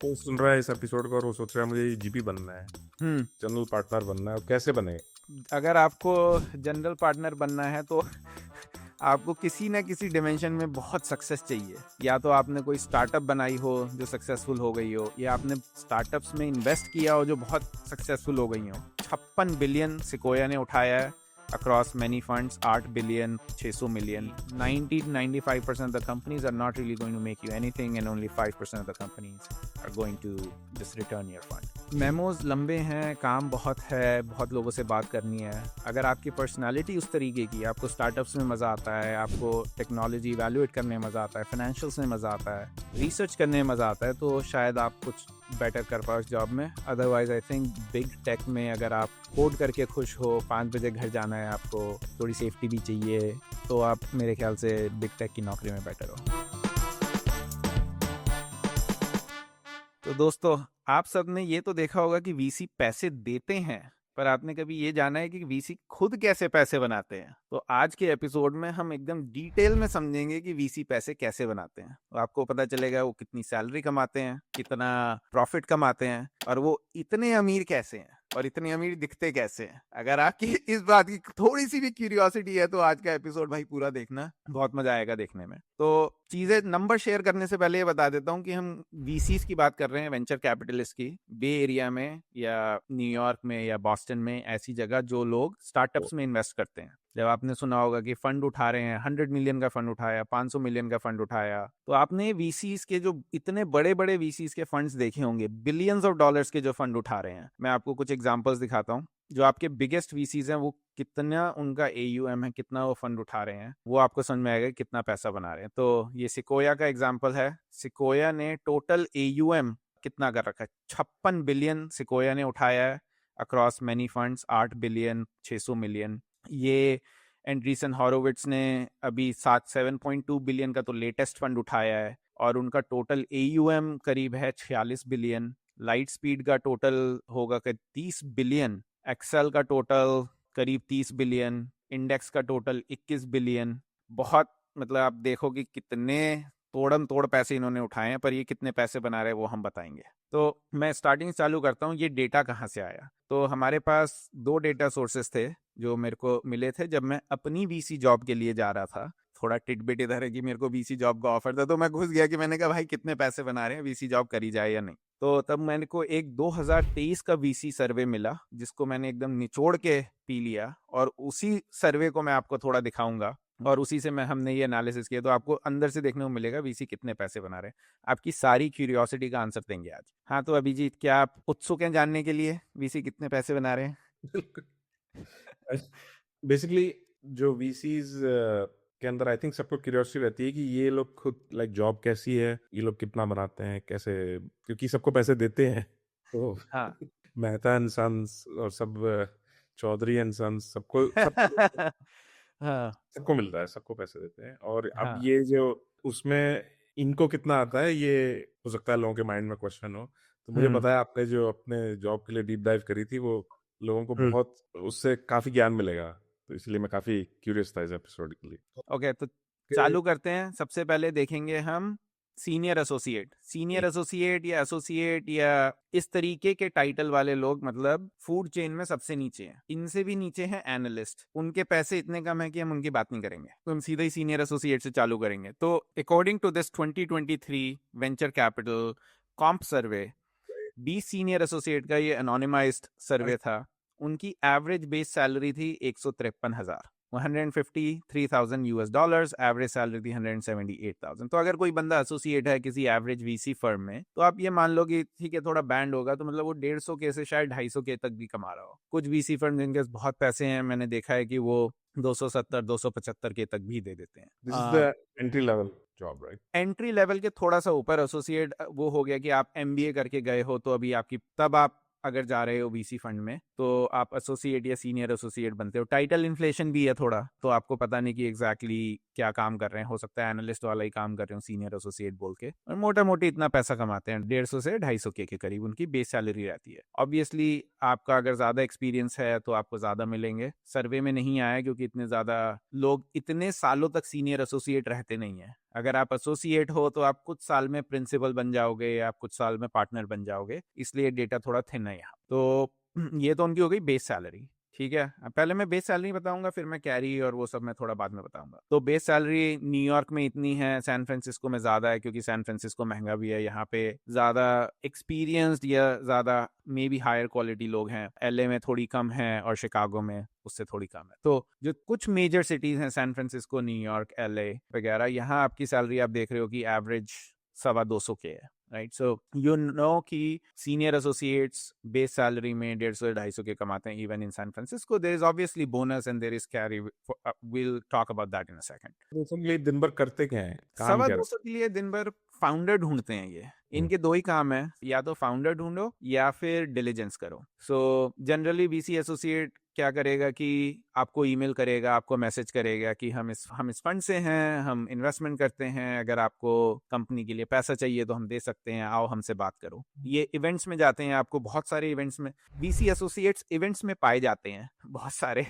वो सुन रहा है इस एपिसोड को और वो सोच रहा है मुझे जीपी बनना है, हम्म जनरल पार्टनर बनना है, और कैसे बने? अगर आपको जनरल पार्टनर बनना है तो आपको किसी ना किसी डिमेंशन में बहुत सक्सेस चाहिए। या तो आपने कोई स्टार्टअप बनाई हो जो सक्सेसफुल हो गई हो, या आपने स्टार्टअप्स में इन्वेस्ट किया हो जो बहुत सक्सेसफुल हो गई हो। 56 बिलियन सिकोया ने उठाया है across many funds, 8 billion, 600 million. 90 to 95% of the companies are not really going to make you anything, and only 5% of the companies are going to just return your fund. Memos लंबे हैं, काम बहुत है, बहुत लोगों से बात करनी है। अगर आपकी पर्सनालिटी उस तरीके की, आपको स्टार्टअप्स में मज़ा आता है, आपको टेक्नोलॉजी इवैल्यूएट करने में मज़ा आता है, फाइनेंशियल्स में मज़ा आता है, रिसर्च करने में मज़ा आता है, तो शायद आप कुछ बेटर कर पाओ इस जॉब में। Otherwise I think big tech में अगर आप कोड करके खुश हो, 5 बजे घर जाना है, आपको थोड़ी सेफ्टी भी चाहिए, तो आप मेरे ख्याल से बिग टेक की नौकरी में बेटर हो। तो दोस्तों, आप सब ने ये तो देखा होगा कि वीसी पैसे देते हैं, पर आपने कभी ये जाना है कि वीसी खुद कैसे पैसे बनाते हैं? तो आज के एपिसोड में हम एकदम डिटेल में समझेंगे कि वीसी पैसे कैसे बनाते हैं। तो आपको पता चलेगा वो कितनी सैलरी कमाते हैं, कितना प्रॉफिट कमाते हैं, और वो इतने अमीर कैसे हैं, और इतने अमीर दिखते कैसे हैं। अगर आपकी इस बात की थोड़ी सी भी क्यूरियोसिटी है तो आज का एपिसोड भाई पूरा देखना, बहुत मजा आएगा देखने में। तो चीजें नंबर शेयर करने से पहले ये बता देता हूँ कि हम वीसीज की बात कर रहे हैं, वेंचर कैपिटलिस्ट की, बे एरिया में या न्यूयॉर्क में या बॉस्टन में, ऐसी जगह जो लोग स्टार्टअप्स में इन्वेस्ट करते हैं। जब आपने सुना होगा कि फंड उठा रहे हैं, 100 मिलियन का फंड उठाया, 500 मिलियन का फंड उठाया, तो आपने वीसीज के जो इतने बड़े बड़े वीसीज के फंड्स देखे होंगे, बिलियंस ऑफ डॉलर्स के जो फंड उठा रहे हैं। मैं आपको कुछ एग्जांपल्स दिखाता हूँ। जो आपके बिगेस्ट वीसीज हैं, वो कितना उनका एयूएम है, कितना वो फंड उठा रहे हैं, वो आपको समझ में आएगा कितना पैसा बना रहे हैं। तो ये सिकोया का एग्जांपल है। सिकोया ने टोटल एयूएम कितना कर रखा है? 56 बिलियन सिकोया ने उठाया है across many funds, 8 billion, 600 million. ये एंड्रीसन हॉरोविट्स ने अभी 7.2 बिलियन का तो लेटेस्ट फंड उठाया है, और उनका टोटल एयूएम करीब है 46 बिलियन। लाइट स्पीड का टोटल होगा करीब 30 बिलियन। एक्सेल का टोटल करीब 30 बिलियन। इंडेक्स का टोटल 21 बिलियन। बहुत, मतलब आप देखो कि कितने तोड़म तोड़ पैसे इन्होंने उठाए हैं, पर ये कितने पैसे बना रहे हैं वो हम बताएंगे। तो मैं स्टार्टिंग चालू करता हूँ। ये डेटा कहाँ से आया? तो हमारे पास दो डेटा सोर्सेस थे जो मेरे को मिले थे जब मैं अपनी वीसी जॉब के लिए जा रहा था। थोड़ा टिटबिट इधर है कि मेरे को वीसी जॉब का ऑफर था, तो मैं घुस गया कि मैंने कहा भाई कितने पैसे बना रहे हैं, वीसी जॉब करी जाए या नहीं। तो तब मैंने को एक 2023 का वीसी सर्वे मिला, जिसको मैंने एकदम निचोड़ के पी लिया, और उसी सर्वे को मैं आपको थोड़ा दिखाऊंगा, और उसी से मैं हमने ये एनालिसिस किया। तो आपको अंदर से देखने को मिलेगा वीसी कितने पैसे बना रहे हैं। आपकी सारी क्यूरियोसिटी का आंसर देंगे आज। हाँ, तो अभिजीत, क्या आप उत्सुक हैं जानने के लिए वीसी कितने पैसे बना रहे हैं? बेसिकली जो वीसीज के अंदर आई थिंक सबको क्यूरियोसिटी रहती है कि ये लोग खुद लाइक जॉब कैसी है, ये लोग कितना बनाते हैं, कैसे, क्योंकि सबको पैसे देते हैं। तो हाँ। मेहता एंड सन्स और सब चौधरी एंड सन्स, सबको सबको हाँ। सबको मिलता है, सबको पैसे देते हैं। और अब हाँ। ये जो उसमें इनको कितना आता है, ये हो सकता है लोगों के माइंड में क्वेश्चन हो। तो मुझे हम्म पता है आपने जो अपने जॉब के लिए डीप डाइव करी थी, वो लोगों को बहुत, उससे काफी ज्ञान मिलेगा। तो इसलिए मैं काफी क्यूरियस था इस एपिसोड के लिए। ओके, तो चालू करते हैं। सबसे पहले देखेंगे हम सीनियर एसोसिएट। सीनियर एसोसिएट या एसोसिएट या इस तरीके के टाइटल वाले लोग, मतलब फूड चेन में सबसे नीचे हैं। इनसे भी नीचे हैं एनालिस्ट। उनके पैसे इतने कम है कि हम उनकी बात नहीं करेंगे, तो हम सीधा ही सीनियर एसोसिएट से चालू करेंगे। तो according to this 2023 venture capital comp survey, 20 senior associate का ये एनोनिमाइज्ड सर्वे था। उनकी एवरेज बेस सैलरी थी 153,000, 153,000 यूएस डॉलर्स। एवरेज सैलरी थी 178,000। तो अगर कोई बंदा एसोसिएट है किसी एवरेज वीसी फर्म में, तो आप ये मान लो कि ठीक है, थोड़ा बैंड होगा, तो मतलब वो 150 के से शायद 250 के तक भी कमा रहा हो। कुछ वीसी फर्म जिनके पास बहुत पैसे हैं, मैंने देखा है कि वो 270, 275 के तक भी दे देते दिस इज हैं। The entry level job, right? Entry level के थोड़ा सा ऊपर एसोसिएट वो हो गया कि आप एमबीए करके गए हो, तो अभी आपकी, तब आप अगर जा रहे हो वीसी फंड में, तो आप एसोसिएट या सीनियर एसोसिएट बनते हो। टाइटल इन्फ्लेशन भी है थोड़ा, तो आपको पता नहीं कि एग्जैक्टली क्या काम कर रहे हैं। हो सकता है एनालिस्ट वाला ही काम कर रहे हो सीनियर एसोसिएट बोल के, और मोटा मोटी इतना पैसा कमाते हैं, 150 से 250 के करीब उनकी बेस सैलरी रहती है। ऑब्वियसली आपका अगर ज्यादा एक्सपीरियंस है तो आपको ज्यादा मिलेंगे। सर्वे में नहीं आया क्योंकि इतने ज्यादा लोग इतने सालों तक सीनियर एसोसिएट रहते नहीं है। अगर आप एसोसिएट हो तो आप कुछ साल में प्रिंसिपल बन जाओगे या आप कुछ साल में पार्टनर बन जाओगे, इसलिए डेटा थोड़ा थिन है यहाँ। तो ये तो उनकी हो गई बेस सैलरी। ठीक है, अब पहले मैं बेस सैलरी बताऊंगा, फिर मैं कैरी और वो सब मैं थोड़ा बाद में बताऊंगा। तो बेस सैलरी न्यूयॉर्क में इतनी है, सैन फ्रांसिस्को में ज़्यादा है क्योंकि सैन फ्रांसिस्को महंगा भी है, यहाँ पे ज़्यादा एक्सपीरियंस्ड या ज़्यादा मे बी हायर क्वालिटी लोग हैं। एलए में थोड़ी कम है और शिकागो में उससे थोड़ी कम है। तो जो कुछ मेजर सिटीज़ हैं, सैन फ्रांसिस्को, न्यूयॉर्क, एलए वगैरह, यहाँ आपकी सैलरी आप देख रहे हो कि एवरेज 225 के है, राइट। सो यू नो कि सीनियर एसोसिएट्स बेस सैलरी में 150-250 के कमाते हैं even in San Francisco. There is obviously bonus and there is carry, will talk about that in a second. तो तुम ये दिन भर करते क्या है, काम सवा क्या दो सौ के लिए दिन भर फाउंडर ढूंढते हैं ये। इनके दो ही काम है, या तो फाउंडर ढूंढो या फिर डिलीजेंस करो। सो जनरली वीसी एसोसिएट क्या करेगा कि आपको ईमेल करेगा, आपको मैसेज करेगा कि हम इस फंड से हैं, हम इन्वेस्टमेंट करते हैं, अगर आपको कंपनी के लिए पैसा चाहिए तो हम दे सकते हैं, आओ हमसे बात करो। ये इवेंट्स में जाते हैं, आपको बहुत सारे इवेंट्स में वीसी एसोसिएट्स इवेंट्स में पाए जाते हैं, बहुत सारे।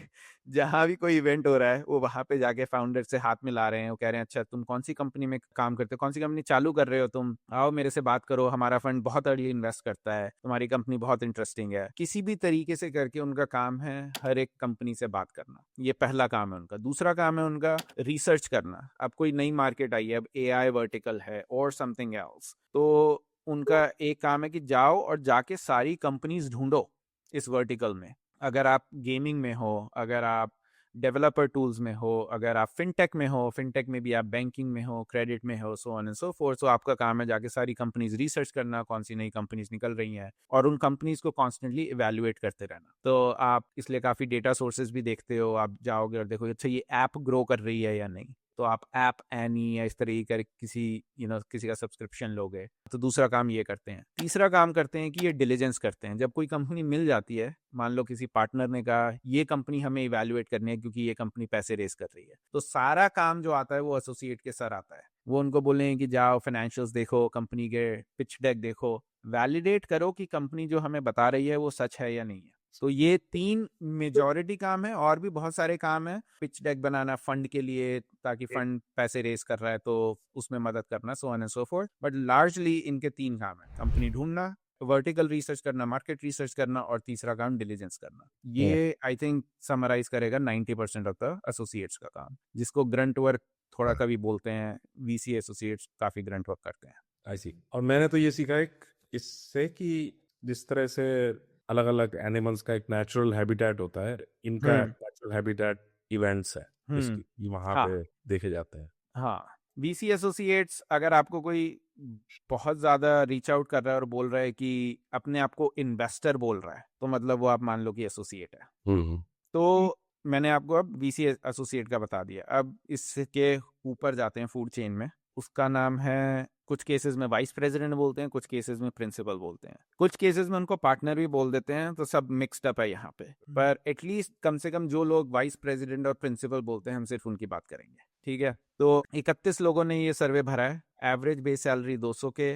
जहां भी कोई इवेंट हो रहा है वो वहां पे जाके फाउंडर से हाथ मिला रहे हैं, वो कह रहे हैं अच्छा तुम कौन सी कंपनी में काम करते हो, कौन सी कंपनी चालू कर रहे हो तुम, आओ मेरे से बात करो, हमारा फंड बहुत अर्ली इन्वेस्ट करता है, तुम्हारी कंपनी बहुत इंटरेस्टिंग है। किसी भी तरीके से करके उनका काम है हर एक कंपनी से बात करना, ये पहला काम है उनका। दूसरा काम है उनका रिसर्च करना। अब कोई नई मार्केट आई है, अब एआई वर्टिकल है और समथिंग एल्स, तो उनका एक काम है कि जाओ और जाके सारी कंपनीज ढूंढो इस वर्टिकल में। अगर आप गेमिंग में हो, अगर आप डेवलपर टूल्स में हो, अगर आप फिनटेक में हो, फिनटेक में भी आप बैंकिंग में हो, क्रेडिट में हो, so on and so forth. So आपका काम है जाके सारी कंपनीज रिसर्च करना, कौन सी नई कंपनीज निकल रही हैं, और उन कंपनीज को कॉन्स्टेंटली इवेल्युएट करते रहना। तो आप इसलिए काफ़ी डेटा सोर्सेज भी देखते हो, आप जाओगे और देखो अच्छा ये ऐप ग्रो कर रही है या नहीं, तो आप ऐप एनी या इस तरीके का किसी का सब्सक्रिप्शन लोगे। तो दूसरा काम ये करते हैं। तीसरा काम करते हैं कि ये डिलीजेंस करते हैं। जब कोई कंपनी मिल जाती है, मान लो किसी पार्टनर ने कहा ये कंपनी हमें इवैल्यूएट करनी है क्योंकि ये कंपनी पैसे रेस कर रही है, तो सारा काम जो आता है वो एसोसिएट के सर आता है। वो उनको बोलेंगे कि जाओ फाइनेंशियल्स देखो, कंपनी के पिच डेक देखो, वैलिडेट करो कि कंपनी जो हमें बता रही है वो सच है या नहीं है। तो ये 3 मेजॉरिटी काम है, और भी बहुत सारे काम है, पिच डेक बनाना फंड के लिए ताकि फंड पैसे रेस कर रहा है तो उसमें मदद करना, सो on and so fourth. But largely इनके 3 काम है, कंपनी ढूंढना, वर्टिकल रिसर्च करना, मार्केट रिसर्च करना, और तीसरा काम डिलीजेंस करना। ये आई थिंक समराइज करेगा 90% ऑफ द एसोसिएट्स का काम, जिसको ग्रंट वर्क थोड़ा कभी बोलते हैं। वीसी एसोसिएट्स काफी ग्रंट वर्क करते हैं। आई सी। और मैंने तो ये सीखा है इससे कि जिस तरह से अलग अलग एनिमल्स का एक नेचुरल हैबिटेट होता है, इनका नेचुरल हैबिटेट इवेंट्स है, इसकी वहां हाँ पे देखे जाते हैं। हाँ, वीसी एसोसिएट्स, अगर आपको कोई बहुत ज्यादा रीच आउट कर रहा है और बोल रहा है कि अपने आप को इन्वेस्टर बोल रहा है, तो मतलब वो आप मान लो कि एसोसिएट है। तो मैंने आपको अब वीसी एसोसिएट का बता दिया। अब इसके ऊपर जाते हैं फूड चेन में, उसका नाम है, कुछ केसेस में वाइस प्रेसिडेंट बोलते हैं, कुछ केसेस में प्रिंसिपल बोलते हैं, कुछ केसेस में उनको पार्टनर भी बोल देते हैं। तो सब मिक्स्ड अप है यहाँ पे, पर एटलीस्ट कम से कम जो लोग वाइस प्रेसिडेंट और प्रिंसिपल बोलते हैं हम सिर्फ उनकी बात करेंगे, ठीक है। तो 31 लोगों ने ये सर्वे भरा है। एवरेज बेस सैलरी 200 के,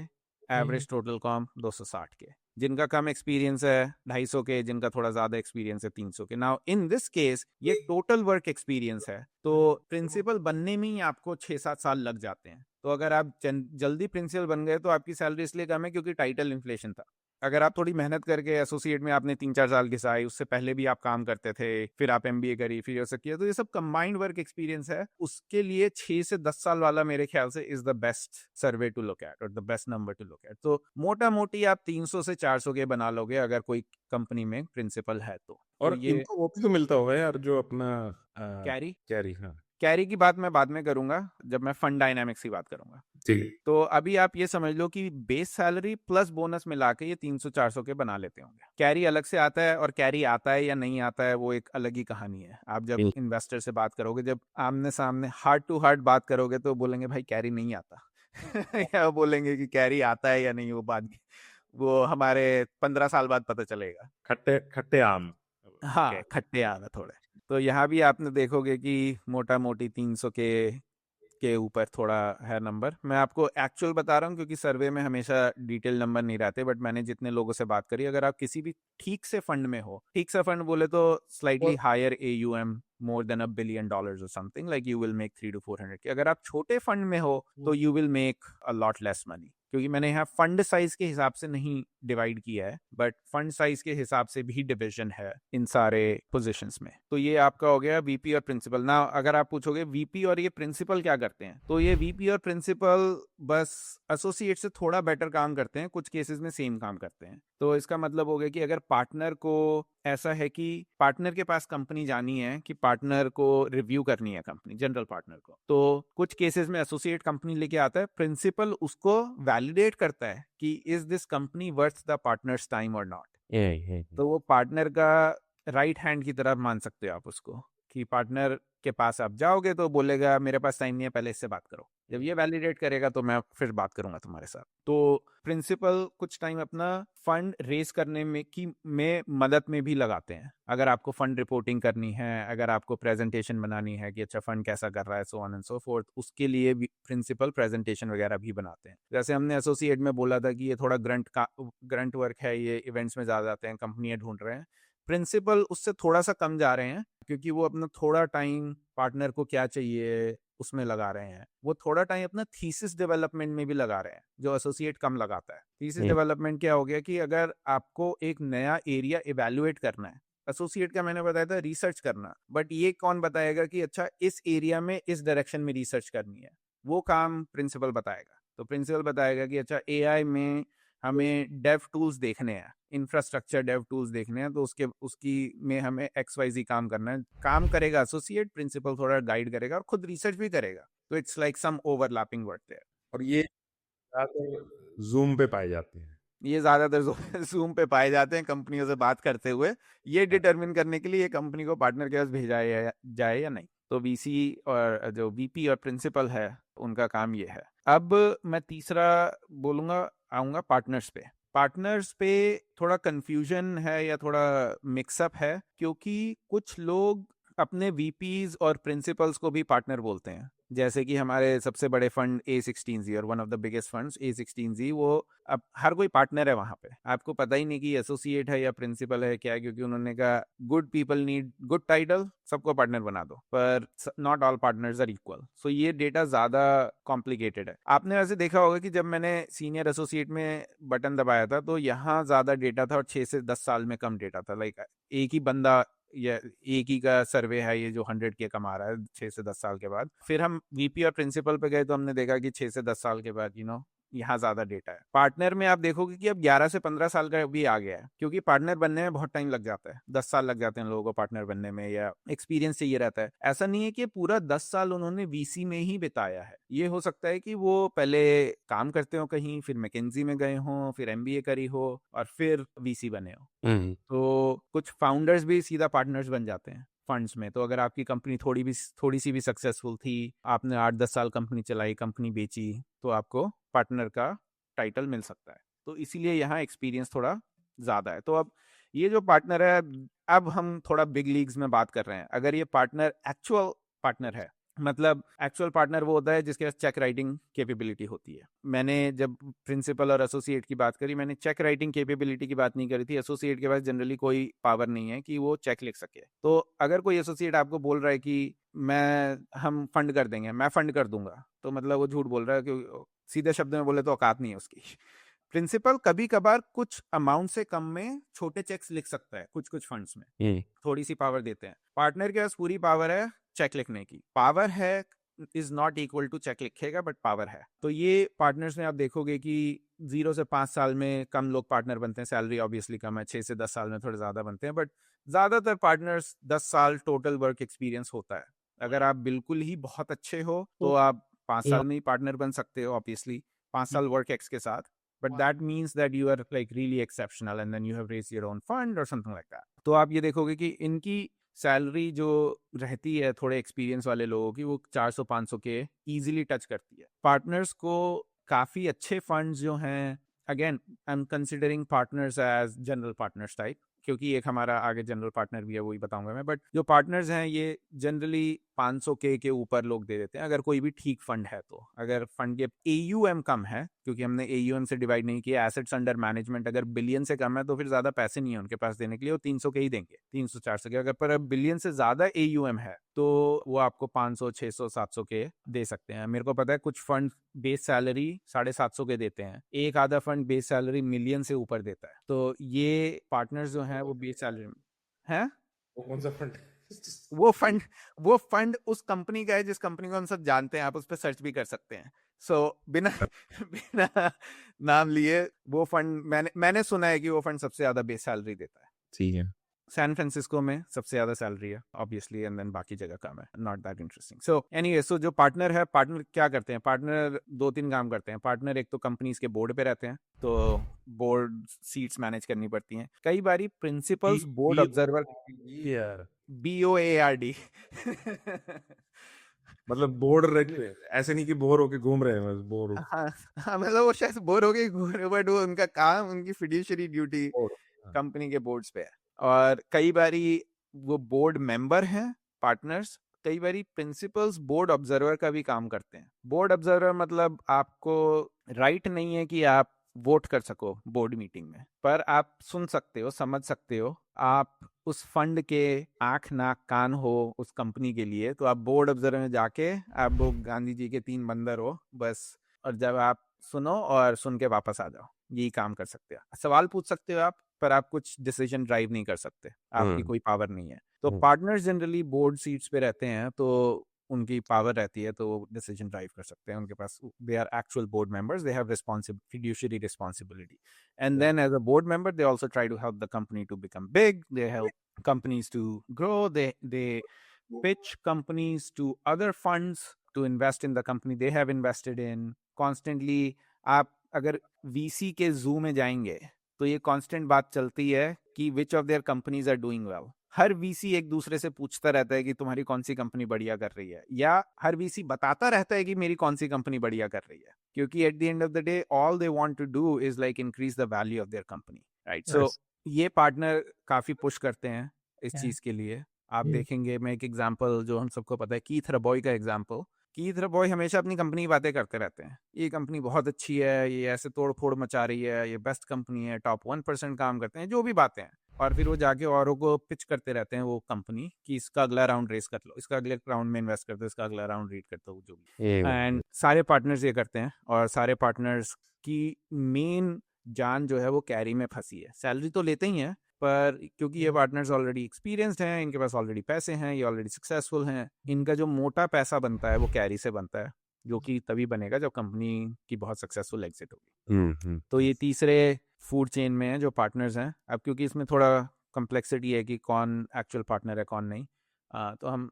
एवरेज टोटल कॉम 260 के, जिनका कम एक्सपीरियंस है 250 के, जिनका थोड़ा ज्यादा एक्सपीरियंस है 300 के। नाउ इन दिस केस ये टोटल वर्क एक्सपीरियंस है, तो प्रिंसिपल बनने में ही आपको 6-7 साल लग जाते हैं। तो अगर आप जल्दी प्रिंसिपल बन गए तो आपकी सैलरी इसलिए कम है क्योंकि टाइटल इन्फ्लेशन था। अगर आप थोड़ी मेहनत करके एसोसिएट में आपने 3-4 साल घिसाई, उससे पहले भी आप काम करते थे, फिर आप एमबीए करी, फिर ये सब किया, तो ये सब कंबाइंड वर्क एक्सपीरियंस है। उसके लिए 6 से 10 साल वाला मेरे ख्याल से is the best survey to look at और the best number to look at. तो मोटा मोटी आप 300 से 400 के बना लोगे अगर कोई कंपनी में प्रिंसिपल है तो। और ये इनको वो भी तो मिलता होगा यार, जो अपना कैरी हाँ। कैरी की बात मैं बाद में करूंगा जब मैं फंड डायनामिक्स की बात करूंगा। ठीक है। तो अभी आप ये समझ लो कि बेस सैलरी प्लस बोनस मिला के ये 300-400 के बना लेते होंगे। कैरी अलग से आता है, और कैरी आता है या नहीं आता है वो एक अलग ही कहानी है। आप जब इन्वेस्टर से बात करोगे, जब आमने सामने हार्ट टू हार्ट बात करोगे, तो बोलेंगे भाई कैरी नहीं आता या बोलेंगे कि कैरी आता है या नहीं, वो हमारे 15 साल बाद पता चलेगा। खट्टे खट्टे आम। हाँ, खट्टे आम है थोड़े। तो यहाँ भी आपने देखोगे कि मोटा मोटी 300 के ऊपर थोड़ा है नंबर। मैं आपको एक्चुअल बता रहा हूँ क्योंकि सर्वे में हमेशा डिटेल नंबर नहीं रहते, बट मैंने जितने लोगों से बात करी, अगर आप किसी भी ठीक से फंड में हो, ठीक से फंड बोले तो slightly higher AUM more than $1 billion or something, like you will make 300 to 400K. अगर आप छोटे फंड में हो तो you will make a lot less money. क्योंकि मैंने यहाँ फंड साइज के हिसाब से नहीं डिवाइड किया है, बट फंड साइज के हिसाब से भी डिवीजन है इन सारे पोजीशंस में. तो ये आपका हो गया वीपी और प्रिंसिपल. ना अगर आप पूछोगे वीपी और ये प्रिंसिपल क्या करते हैं, तो ये वीपी और प्रिंसिपल बस एसोसिएट से थोड़ा बेटर काम करते हैं, कुछ केसेस में सेम काम करते हैं. तो इसका मतलब हो गया कि अगर पार्टनर को ऐसा है कि पार्टनर के पास कंपनी जानी है, कि पार्टनर को रिव्यू करनी है कंपनी, जनरल पार्टनर को, तो कुछ केसेस में एसोसिएट कंपनी लेके आता है, प्रिंसिपल उसको वैलिडेट करता है कि is this company worth the partners time और नॉट. तो वो पार्टनर का राइट हैंड की तरह मान सकते हो आप उसको, कि पार्टनर के पास आप जाओगे तो बोलेगा मेरे पास टाइम नहीं है, पहले इससे बात करो. जब ये वैलिडेट करेगा तो मैं फिर बात करूंगा तुम्हारे साथ. तो प्रिंसिपल कुछ टाइम अपना फंड रेस करने में मदद में भी लगाते हैं. अगर आपको फंड रिपोर्टिंग करनी है, अगर आपको प्रेजेंटेशन बनानी है कि अच्छा फंड कैसा कर रहा है, सो ऑन एंड सो फोर्थ, उसके लिए भी प्रिंसिपल प्रेजेंटेशन वगैरह भी बनाते हैं. जैसे हमने एसोसिएट में बोला था कि ये थोड़ा ग्रंट वर्क है, ये इवेंट्स में ज्यादा आते हैं, कंपनियां ढूंढ रहे हैं. प्रिंसिपल उससे थोड़ा सा कम जा रहे हैं, क्योंकि वो अपना थोड़ा टाइम पार्टनर को क्या चाहिए उसमें लगा रहे हैं. वो थोड़ा टाइम अपना थीसिस डेवलपमेंट में भी लगा रहे हैं, जो एसोसिएट कम लगाता है. थीसिस डेवलपमेंट क्या हो गया कि अगर आपको एक नया एरिया इवेल्युएट करना है, एसोसिएट का मैंने बताया था रिसर्च करना, बट ये कौन बताएगा कि अच्छा इस एरिया में इस डायरेक्शन में रिसर्च करनी है, वो काम प्रिंसिपल बताएगा. तो प्रिंसिपल बताएगा कि अच्छा एआई में हमें डेव टूल्स देखने हैं, इंफ्रास्ट्रक्चर डेव टूल्स देखने हैं, तो उसकी में हमें XYZ काम करना है. काम करेगा एसोसिएट, प्रिंसिपल थोड़ा गाइड करेगा और खुद रिसर्च भी करेगा. तो it's like some overlapping work there. और ये जूम पे पाए जाते हैं. ये ज्यादातर जूम पे पाए जाते हैं कंपनियों से बात करते हुए, ये डिटरमिन करने के लिए ये कंपनी को पार्टनर के पास भेजा जाए या नहीं. तो वीसी और जो वीपी और प्रिंसिपल है उनका काम ये है. अब मैं तीसरा बोलूंगा, आऊंगा पार्टनर्स पे. पार्टनर्स पे थोड़ा कंफ्यूजन है या थोड़ा मिक्सअप है, क्योंकि कुछ लोग अपने वीपीज और प्रिंसिपल्स को भी पार्टनर बोलते हैं. जैसे कि हमारे सबसे बड़े फंड A16Z और one of the biggest funds A16Z, वो अब हर कोई पार्टनर है वहां पे. आपको पता ही नहीं कि एसोसिएट है या प्रिंसिपल है क्या है, क्योंकि उन्होंने कहा good people need good title, सबको पार्टनर बना दो, पर not all partners are equal. So ये डेटा ज्यादा कॉम्प्लिकेटेड है. आपने वैसे देखा होगा कि जब मैंने सीनियर एसोसिएट में बटन दबाया था तो यहाँ ज्यादा डेटा था और 6 से 10 साल में कम डेटा था. लाइक एक ही बंदा या एक ही का सर्वे है ये जो 100K कमा रहा है 6 से 10 साल के बाद. फिर हम वीपी और प्रिंसिपल पे गए तो हमने देखा कि 6 से 10 साल के बाद यहाँ ज्यादा डेटा है. पार्टनर में आप देखोगे कि अब 11 से 15 साल का भी आ गया है, क्योंकि पार्टनर बनने में बहुत टाइम लग जाता है. 10 साल लग जाते हैं लोगों को पार्टनर बनने में, या एक्सपीरियंस चाहिए रहता है. ऐसा नहीं है कि पूरा 10 साल उन्होंने वीसी में ही बिताया है. ये हो सकता है कि वो पहले काम करते हो कहीं, फिर मैकेंजी में गए हों, फिर MBA करी हो और फिर वीसी बने हो. तो कुछ फाउंडर्स भी सीधा पार्टनर्स बन जाते हैं फंड्स में. तो अगर आपकी कंपनी थोड़ी सी भी सक्सेसफुल थी, आपने 8-10 साल कंपनी चलाई, कंपनी बेची, तो आपको पार्टनर का टाइटल मिल सकता है. तो इसीलिए यहाँ एक्सपीरियंस थोड़ा ज्यादा है. तो अब ये जो पार्टनर है, अब हम थोड़ा बिग लीग्स में बात कर रहे हैं. अगर ये पार्टनर एक्चुअल पार्टनर है, मतलब एक्चुअल पार्टनर वो होता है जिसके पास चेक राइटिंग कैपेबिलिटी होती है. मैंने जब प्रिंसिपल और एसोसिएट की बात करी, मैंने चेक राइटिंग कैपेबिलिटी की बात नहीं करी थी. एसोसिएट के पास जनरली कोई पावर नहीं है कि वो चेक लिख सके. तो अगर कोई एसोसिएट आपको बोल रहा है कि हम फंड कर देंगे, मैं फंड कर दूंगा, तो मतलब वो झूठ बोल रहा है, क्योंकि सीधे शब्द में बोले तो औकात नहीं है उसकी. प्रिंसिपल कभी कभार कुछ अमाउंट से कम में छोटे चेक्स लिख सकता है, कुछ कुछ फंड्स में थोड़ी सी पावर देते हैं. पार्टनर के पास पूरी पावर है चेक लिखने की. पावर है is not equal to check लिखेगा, बट पावर है. तो ये पार्टनर्स में आप देखोगे कि 0 से 5 साल में कम लोग पार्टनर बनते हैं. सैलरी ऑब्वियसली कम है. 6 से 10 साल में थोड़े ज्यादा बनते हैं, बट ज्यादातर पार्टनर्स 10 साल टोटल वर्क एक्सपीरियंस होता है. अगर आप बिल्कुल ही बहुत अच्छे हो तो आप 5 साल में ही पार्टनर बन सकते हो, ऑब्वियसली 5 साल वर्क एक्स के साथ. But that means that you are like really exceptional and then you have raised your own fund or something like that. तो आप ये देखोगे कि इनकी सैलरी जो रहती है थोड़े एक्सपीरियंस वाले लोगों की, वो 400-500 के इजीली टच करती है. पार्टनर्स को काफी अच्छे फंड्स जो हैं, again I am considering partners as general partners type, क्योंकि एक हमारा आगे जनरल पार्टनर भी है, वही बताऊंगा मैं. बट जो पार्टनर्स हैं ये जनरली 500K के ऊपर लोग दे देते हैं अगर कोई भी ठीक फंड है। तो अगर फंड के AUM कम है, क्योंकि हमने AUM से डिवाइड नहीं किया, एसेट्स अंडर मैनेजमेंट अगर बिलियन से कम है तो फिर ज्यादा पैसे नहीं है उनके पास देने के लिए, वो 300K ही देंगे, 300-400K। अगर पर बिलियन से ज्यादा AUM है तो वो आपको 500, 600, 700K दे सकते हैं। मेरे को पता है कुछ फंड बेस सैलरी 750K देते हैं, एक आधा फंड बेस सैलरी मिलियन से ऊपर देता है। तो ये पार्टनर्स जो हैं वो बेस सैलरी है। वो कौन सा फंड? वो फंड उस कंपनी का है जिस कंपनी को हम सब जानते हैं, आप उस पर सर्च भी कर सकते हैं। सो बिना बिना नाम लिए वो फंड, मैंने सुना है कि वो फंड सबसे ज्यादा बेस सैलरी देता है। ठीक है। सैन फ्रांसिस्को में सबसे ज्यादा सैलरी है ऑब्वियसली, एंड देन बाकी जगह कम है, not that interesting. So anyway, so जो पार्टनर है, पार्टनर क्या करते हैं? पार्टनर 2-3 काम करते हैं। पार्टनर एक तो कंपनीज के बोर्ड पे रहते हैं, तो बोर्ड सीट्स मैनेज करनी पड़ती हैं। कई बारी प्रिंसिपल्स बोर्ड ऑब्जर्वर, यार BOARD मतलब बोर्ड ऐसे नहीं कि बोर होके घूम रहे हैं, बस बोर हो। हाँ हाँ, मतलब वो शायद बोर हो गए घूम रहे, बट वो उनका काम, उनकी फिड्यूशरी ड्यूटी हाँ। कंपनी के बोर्ड्स पे है। और कई बारी वो बोर्ड मेंबर हैं पार्टनर्स, कई बारी प्रिंसिपल्स बोर्ड ऑब्जर्वर का भी काम करते हैं। बोर्ड ऑब्जर्वर मतलब आपको राइट नहीं है कि आप वोट कर सको बोर्ड मीटिंग में, पर आप सुन सकते हो, समझ सकते हो, आप उस फंड के आंख नाक कान हो उस कंपनी के लिए। तो आप बोर्ड ऑब्जर्वर में जाके आप वो गांधी जी के 3 बंदर हो बस, और जब आप सुनो और सुन के वापस आ जाओ, यही काम कर सकते हो। सवाल पूछ सकते हो आप, पर आप कुछ डिसीजन ड्राइव नहीं कर सकते, आपकी कोई पावर नहीं है। तो पार्टनर्स जनरली बोर्ड सीट्स पे रहते हैं, तो उनकी पावर रहती है, तो वो डिसीजन ड्राइव कर सकते हैं। उनके पास, they are actual board members, they have fiduciary responsibility, and then as a board member they also try to help the company to become big, they help companies to grow, they pitch companies to other funds to invest in the company they have invested in constantly। आप अगर VC के zoo में जाएंगे तो ये constant बात चलती है कि which of their companies are doing well। Her VC एक दूसरे से पूछता रहता है कि तुम्हारी कौन सी कंपनी बढ़िया कर रही है, या हर VC बताता रहता है कि मेरी कौन सी कंपनी बढ़िया कर रही है, क्योंकि at the end of the day all they want to do is like increase the value of their company, right. So ये पार्टनर काफी पुश करते हैं इस चीज के लिए। आप देखेंगे, मैं एक एग्जांपल जो हम सबको पता है, कीथ रबॉय का एग्जांपल। कीथ रबॉय हमेशा अपनी कंपनी की बातें करते रहते हैं, ये कंपनी बहुत अच्छी है, ये ऐसे तोड़ फोड़ मचा रही है, ये बेस्ट कंपनी है, टॉप 1% काम करते हैं, जो भी बातें हैं। और फिर वो जाके औरों को पिच करते रहते हैं वो कंपनी कि इसका अगला राउंड रेस कर लो, इसका अगले राउंड में इन्वेस्ट कर दो, इसका अगला राउंड रीड कर दो, जो भी। एंड सारे पार्टनर्स ये करते हैं, और सारे पार्टनर्स की मेन जान जो है वो कैरी में फंसी है। सैलरी तो लेते ही हैं, पर क्योंकि ये पार्टनर्स ऑलरेडी एक्सपीरियंस्ड हैं, इनके पास ऑलरेडी पैसे हैं, ये ऑलरेडी सक्सेसफुल हैं, इनका जो मोटा पैसा बनता है वो कैरी से बनता है, जो कि तभी बनेगा जब कंपनी की बहुत सक्सेसफुल एग्जिट होगी। तो ये तीसरे फूड चेन में है जो पार्टनर्स हैं। अब क्योंकि इसमें थोड़ा कम्प्लेक्सिटी है कि कौन एक्चुअल पार्टनर है कौन नहीं, तो हम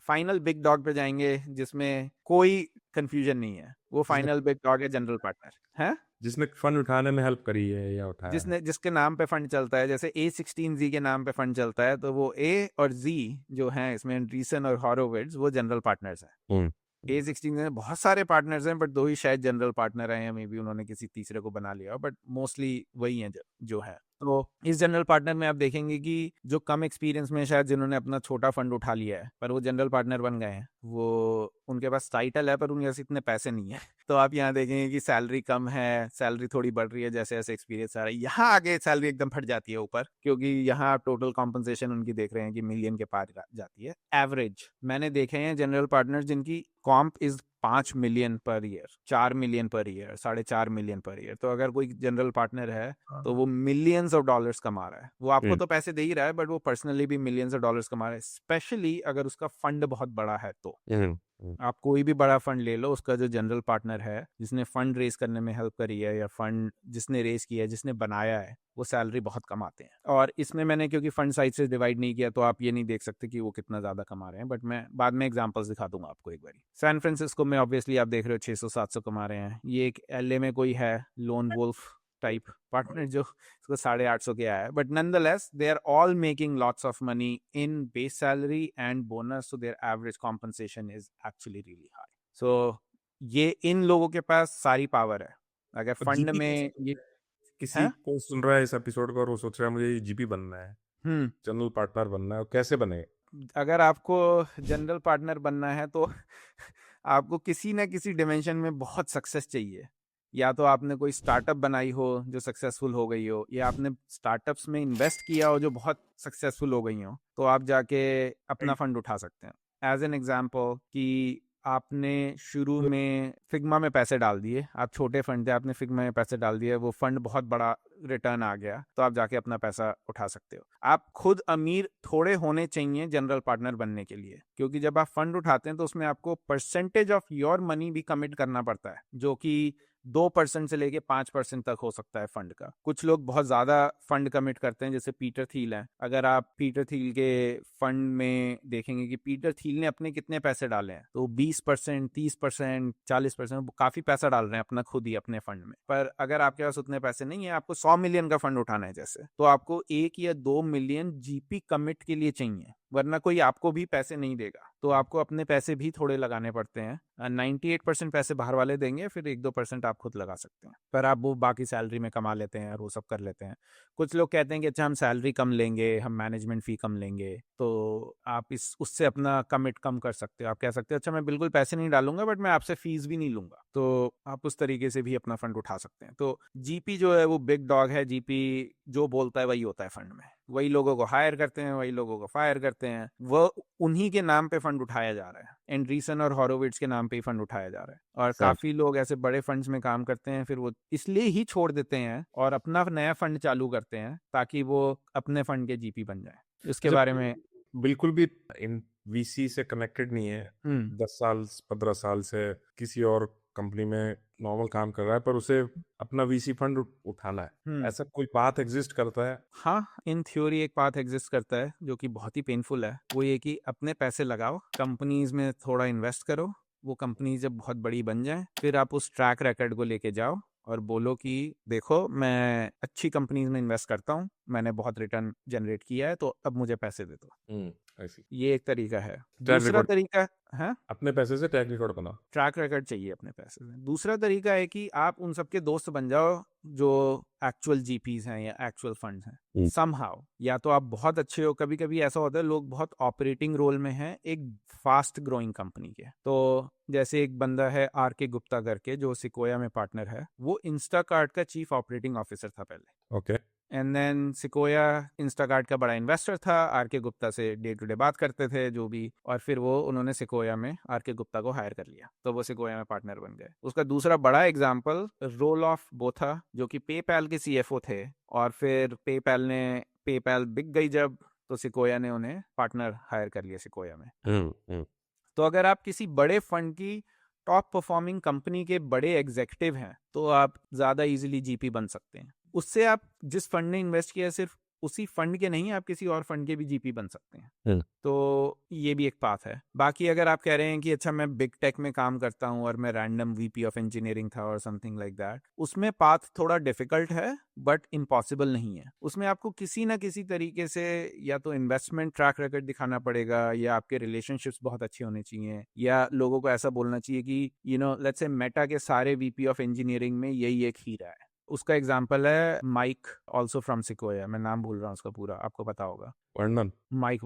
फाइनल बिग डॉग पे जाएंगे जिसमें कोई कंफ्यूजन नहीं है। वो फाइनल बिग डॉग है जनरल पार्टनर है, जिसने फंड उठाने में हेल्प करी है या उठाया जिसके नाम पे फंड चलता है। जैसे A16Z के नाम पे फंड चलता है, तो वो A और Z जो हैं इसमें, रीसन और हॉरोविट्ज, वो जनरल पार्टनर्स हैं। A16 में बहुत सारे पार्टनर्स हैं, बट 2 ही शायद जनरल पार्टनर हैं, या मे बी उन्होंने किसी तीसरे को बना लिया, बट मोस्टली वही हैं जो है। तो इस जनरल पार्टनर में आप देखेंगे कि जो कम एक्सपीरियंस में शायद जिन्होंने अपना छोटा फंड उठा लिया है, पर वो जनरल पार्टनर बन गए हैं, वो उनके पास टाइटल है पर उनके पास इतने पैसे नहीं है। तो आप यहाँ देखेंगे कि सैलरी कम है, सैलरी थोड़ी बढ़ रही है जैसे जैसे एक्सपीरियंस आ रहा है। यहाँ आगे सैलरी एकदम फट जाती है ऊपर, क्योंकि यहाँ आप टोटल कॉम्पनसेशन उनकी देख रहे हैं कि मिलियन के पार जाती है। एवरेज मैंने देखे हैं जनरल पार्टनर जिनकी comp is 5 million per year, 4 million per year, 4.5 million per year. तो अगर कोई जनरल पार्टनर है तो वो मिलियंस ऑफ डॉलर्स कमा रहा है। वो आपको तो पैसे दे ही रहा है, बट वो पर्सनली भी मिलियंस ऑफ डॉलर्स कमा रहा है, स्पेशली अगर उसका फंड बहुत बड़ा है तो। आप कोई भी बड़ा फंड ले लो, उसका जो जनरल पार्टनर है, जिसने फंड रेस करने में हेल्प करी है, या फंड जिसने रेस किया है, जिसने बनाया है, वो सैलरी बहुत कमाते हैं। और इसमें मैंने क्योंकि फंड साइज से डिवाइड नहीं किया, तो आप ये नहीं देख सकते कि वो कितना ज्यादा कमा रहे हैं, बट मैं बाद में एग्जांपल्स दिखा दूंगा आपको एक बारी। सैन फ्रांसिस्को में ऑब्वियसली आप देख रहे हो 600-700 कमा रहे हैं। ये एक LA में कोई है लोन वुल्फ टाइप पार्टनर जो इसको 850 के आया है, but nonetheless they are all making lots of money in base salary and bonus, so their average compensation is actually really high. So ये इन लोगों के पास सारी पावर है। अगर फंड में ये किसी को सुन रहा है इस एपिसोड को और वो सोच रहा है मुझे GP बनना है, जनरल पार्टनर बनना है, कैसे बने? अगर आपको जनरल पार्टनर बनना है तो आपको किसी ना किसी डिमेंशन में बहुत सक्सेस चाहिए। या तो आपने कोई स्टार्टअप बनाई हो जो सक्सेसफुल हो गई हो, या आपने स्टार्टअप्स में इन्वेस्ट किया हो जो बहुत सक्सेसफुल हो गई हो, तो आप जाके अपना फंड उठा सकते हैं। एज एन एग्जाम्पल कि आपने शुरू में फिग्मा में पैसे डाल दिए, आप छोटे फंड थे, आपने फिग्मा में पैसे डाल दिए, वो फंड बहुत बड़ा रिटर्न आ गया, तो आप जाके अपना पैसा उठा सकते हो। आप खुद अमीर थोड़े होने चाहिए जनरल पार्टनर बनने के लिए, क्योंकि जब आप फंड उठाते हैं तो उसमें आपको परसेंटेज ऑफ योर मनी भी कमिट करना पड़ता है, जो कि 2% से लेके 5% तक हो सकता है फंड का। कुछ लोग बहुत ज्यादा फंड कमिट करते हैं, जैसे पीटर थील है। अगर आप पीटर थील के फंड में देखेंगे कि पीटर थील ने अपने कितने पैसे डाले हैं, तो 20%, 30%, 40%, काफी पैसा डाल रहे हैं अपना खुद ही अपने फंड में। पर अगर आपके पास उतने पैसे नहीं है, आपको 100 मिलियन का फंड उठाना है जैसे, तो आपको 1 या 2 मिलियन जीपी कमिट के लिए चाहिए, वरना कोई आपको भी पैसे नहीं देगा। तो आपको अपने पैसे भी थोड़े लगाने पड़ते हैं। 98% पैसे बाहर वाले देंगे, फिर 1-2% आप खुद लगा सकते हैं, पर आप वो बाकी सैलरी में कमा लेते हैं और वो सब कर लेते हैं। कुछ लोग कहते हैं कि अच्छा हम सैलरी कम लेंगे, हम मैनेजमेंट फी कम लेंगे, तो आप इस उससे अपना कमिट कम कर सकते हो। आप कह सकते हो अच्छा मैं बिल्कुल पैसे नहीं डालूंगा, बट मैं आपसे फीस भी नहीं लूंगा, तो आप उस तरीके से भी अपना फंड उठा सकते हैं। तो जीपी जो है वो बिग डॉग है। जीपी जो बोलता है वही होता है फंड में, वही लोगों को हायर करते हैं, वही लोगों को फायर करते हैं। वो उन्हीं के नाम पे फंड उठाया जा रहा है, एंड्रीसन और हॉरोविट्स के नाम पे ही फंड उठाया जा रहा है। और Exactly. काफी लोग ऐसे बड़े फंड्स में काम करते हैं, फिर वो इसलिए ही छोड़ देते हैं और अपना नया फंड चालू करते हैं, ताकि वो अपने फंड के जीपी बन जाए। इसके अच्छा, बारे में बिल्कुल भी इन वीसी से कनेक्टेड नहीं है, 10 साल 15 साल से किसी और कंपनी में नॉर्मल काम कर रहा है, पर उसे अपना वीसी फंड उठाना है, ऐसा कोई पाथ एग्जिस्ट करता है? हाँ, इन थ्योरी एक पाथ एग्जिस्ट करता है जो कि बहुत ही पेनफुल है। वो ये कि अपने पैसे लगाओ, कंपनीज में थोड़ा इन्वेस्ट करो, वो कंपनी जब बहुत बड़ी बन जाए, फिर आप उस ट्रैक रिकॉर्ड को लेके जाओ और बोलो कि देखो मैं अच्छी कंपनीज में इन्वेस्ट करता हूँ, मैंने बहुत रिटर्न जनरेट किया है, तो अब मुझे पैसे दे दो। ऐसी ये एक तरीका है। ट्रैक दूसरा रिकॉर्ड, तरीका है अपने पैसे से ट्रैक रिकॉर्ड बनाओ। ट्रैक रिकॉर्ड चाहिए अपने पैसे से। दूसरा तरीका है कि आप उन सबके दोस्त बन जाओ जो एक्चुअल जीपीज हैं या एक्चुअल फंड्स हैं समहाउ। या तो आप बहुत अच्छे हो, कभी कभी ऐसा होता है लोग बहुत ऑपरेटिंग रोल में हैं एक फास्ट ग्रोइंग कंपनी के। तो जैसे एक बंदा है आर के गुप्ता करके, जो सिकोया में पार्टनर है, वो इंस्टाकार्ट का चीफ ऑपरेटिंग ऑफिसर था पहले। Okay. And then Sequoia Instacart का बड़ा इन्वेस्टर था, आर के गुप्ता से डे टू डे बात करते थे जो भी, और फिर वो उन्होंने सिकोया में आर के गुप्ता को हायर कर लिया, तो वो सिकोया में पार्टनर बन गए। उसका दूसरा बड़ा एग्जांपल रोल ऑफ बोथा, जो कि पेपैल के सीएफओ थे, और फिर पेपैल बिक गई जब, तो सिकोया ने उन्हें पार्टनर हायर कर लिया सिकोया में। तो अगर आप किसी बड़े फंड की टॉप परफॉर्मिंग कंपनी के बड़े एग्जीक्यूटिव हैं, तो आप ज्यादा इजीली जीपी बन सकते हैं। उससे आप जिस फंड ने इन्वेस्ट किया सिर्फ उसी फंड के नहीं, आप किसी और फंड के भी जीपी बन सकते हैं। तो ये भी एक पाथ है। बाकी अगर आप कह रहे हैं कि अच्छा मैं बिग टेक में काम करता हूँ और मैं रैंडम वीपी ऑफ इंजीनियरिंग था और समथिंग लाइक दैट, उसमें पाथ थोड़ा डिफिकल्ट है बट इम्पॉसिबल नहीं है। उसमें आपको किसी ना किसी तरीके से या तो इन्वेस्टमेंट ट्रैक रिकॉर्ड दिखाना पड़ेगा, या आपके रिलेशनशिप्स बहुत अच्छे होने चाहिए, या लोगों को ऐसा बोलना चाहिए कि लेट्स से मेटा के सारे वीपी ऑफ इंजीनियरिंग में यही एक हीरा है। उसका एग्जाम्पल है माइक, ऑल्सो फ्रॉम सिकोया, मैं नाम भूल रहा हूँ उसका पूरा, आपको पता होगा। वर्णन। माइक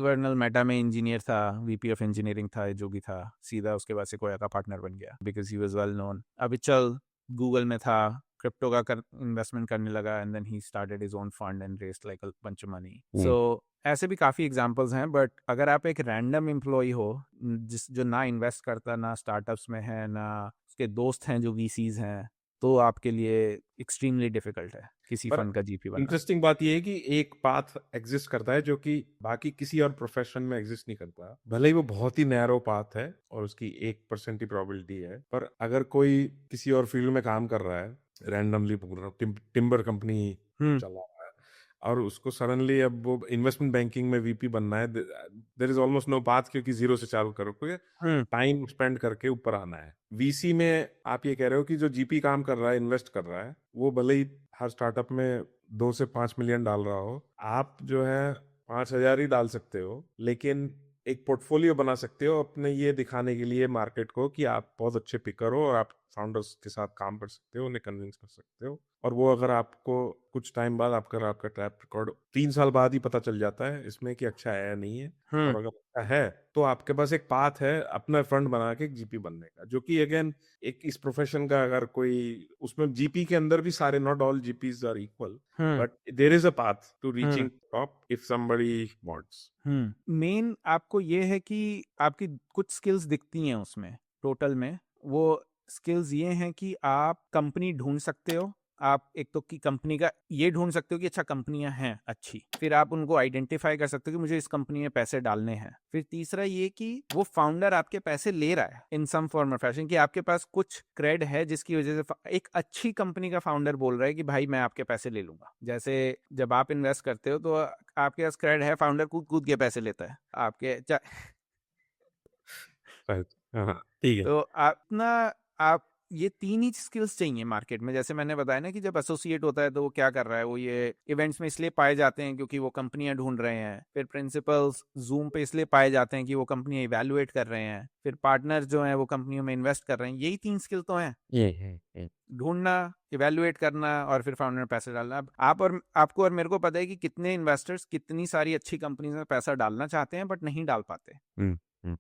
वर्नल मेटा में इंजीनियर था, वीपी ऑफ इंजीनियरिंग था, जो भी था, सीधा उसके बाद सिकोया का पार्टनर बन गया because he was well known. Avichal Google में था, क्रिप्टो का इन्वेस्टमेंट करने लगा, and then he started his own fund and raised like a bunch of money. So ऐसे भी काफी एग्जांपल्स हैं। बट अगर आप एक रैंडम एम्प्लॉय हो जो ना इन्वेस्ट करता, ना स्टार्टअप्स में है, ना उसके दोस्त हैं जो वीसीज हैं, तो आपके लिए एक्सट्रीमली डिफिकल्ट है किसी पर फंड का जीपी बनना। इंटरेस्टिंग बात यह है कि एक पाथ एग्जिस्ट करता है जो कि बाकी किसी और प्रोफेशन में एग्जिस्ट नहीं करता, भले ही वो बहुत ही नैरो पाथ है और उसकी 1% ही प्रोबेबिलिटी है। पर अगर कोई किसी और फील्ड में काम कर रहा है, रैंडमली टिम्बर कंपनी चला रहा है, और उसको सडनली अब वो इन्वेस्टमेंट बैंकिंग में वीपी बनना है, there is almost no path, क्योंकि जीरो से चालू करो, क्योंकि टाइम स्पेंड करके ऊपर आना है। वीसी में आप ये कह रहे हो कि जो जीपी काम कर रहा है, इन्वेस्ट कर रहा है, वो भले ही हर स्टार्टअप में 2 से 5 मिलियन डाल रहा हो, आप जो है 5,000 ही डाल सकते हो, लेकिन एक पोर्टफोलियो बना सकते हो अपने ये दिखाने के लिए मार्केट को कि आप बहुत अच्छे पिकर हो और आप फाउंडर्स के साथ काम कर सकते हो, उन्हें कन्विंस कर सकते हो, और वो अगर आपको कुछ टाइम बाद आपका ट्रैक रिकॉर्ड 3 साल बाद ही पता चल जाता है इसमें कि अच्छा है या नहीं है, और अगर अच्छा है तो आपके पास एक पाथ है अपना फंड बना के एक जीपी बनने का, जो कि अगेन एक इस प्रोफेशन का अगर कोई उसमें जीपी के अंदर भी सारे, not all GPs are equal, but there is a path to reaching top if somebody wants. मेन आपको ये है कि आपकी कुछ स्किल्स दिखती हैं उसमें टोटल में। वो स्किल्स ये हैं कि आप कंपनी ढूंढ सकते हो। आप एक तो कि कंपनी का ये ढूंढ सकते हो कि अच्छा कंपनियां हैं अच्छी, फिर आप उनको आइडेंटिफाई कर सकते हो कि मुझे इस कंपनी में पैसे डालने हैं। फिर तीसरा ये कि वो फाउंडर आपके पैसे ले रहा है इन सम फॉर्म और फैशन, कि आपके पास कुछ क्रेड है जिसकी वजह से एक अच्छी कंपनी का फाउंडर बोल रहा है कि भाई मैं आपके पैसे ले लूंगा। जैसे जब आप इन्वेस्ट करते हो तो आपके पास क्रेड है, फाउंडर कूद कूद के पैसे लेता है आपके हाँ, ठीक है। तो आप ये तीन ही स्किल्स चाहिए मार्केट में। जैसे मैंने बताया ना कि जब एसोसिएट होता है तो वो क्या कर रहा है, वो ये इवेंट्स में इसलिए पाए जाते हैं क्योंकि वो कंपनियां ढूंढ रहे हैं। फिर प्रिंसिपल्स जूम पे इसलिए पाए जाते हैं कि वो कंपनियां इवेलुएट कर रहे हैं। फिर पार्टनर जो हैं वो कंपनियों में इन्वेस्ट कर रहे हैं। यही तीन स्किल तो हैं, ये ढूंढना, इवेलुएट करना और फिर फाउंडर में पैसा डालना। अब आपको और मेरे को पता है कि कितने इन्वेस्टर्स कितनी सारी अच्छी कंपनीज में पैसा डालना चाहते हैं बट नहीं डाल पाते।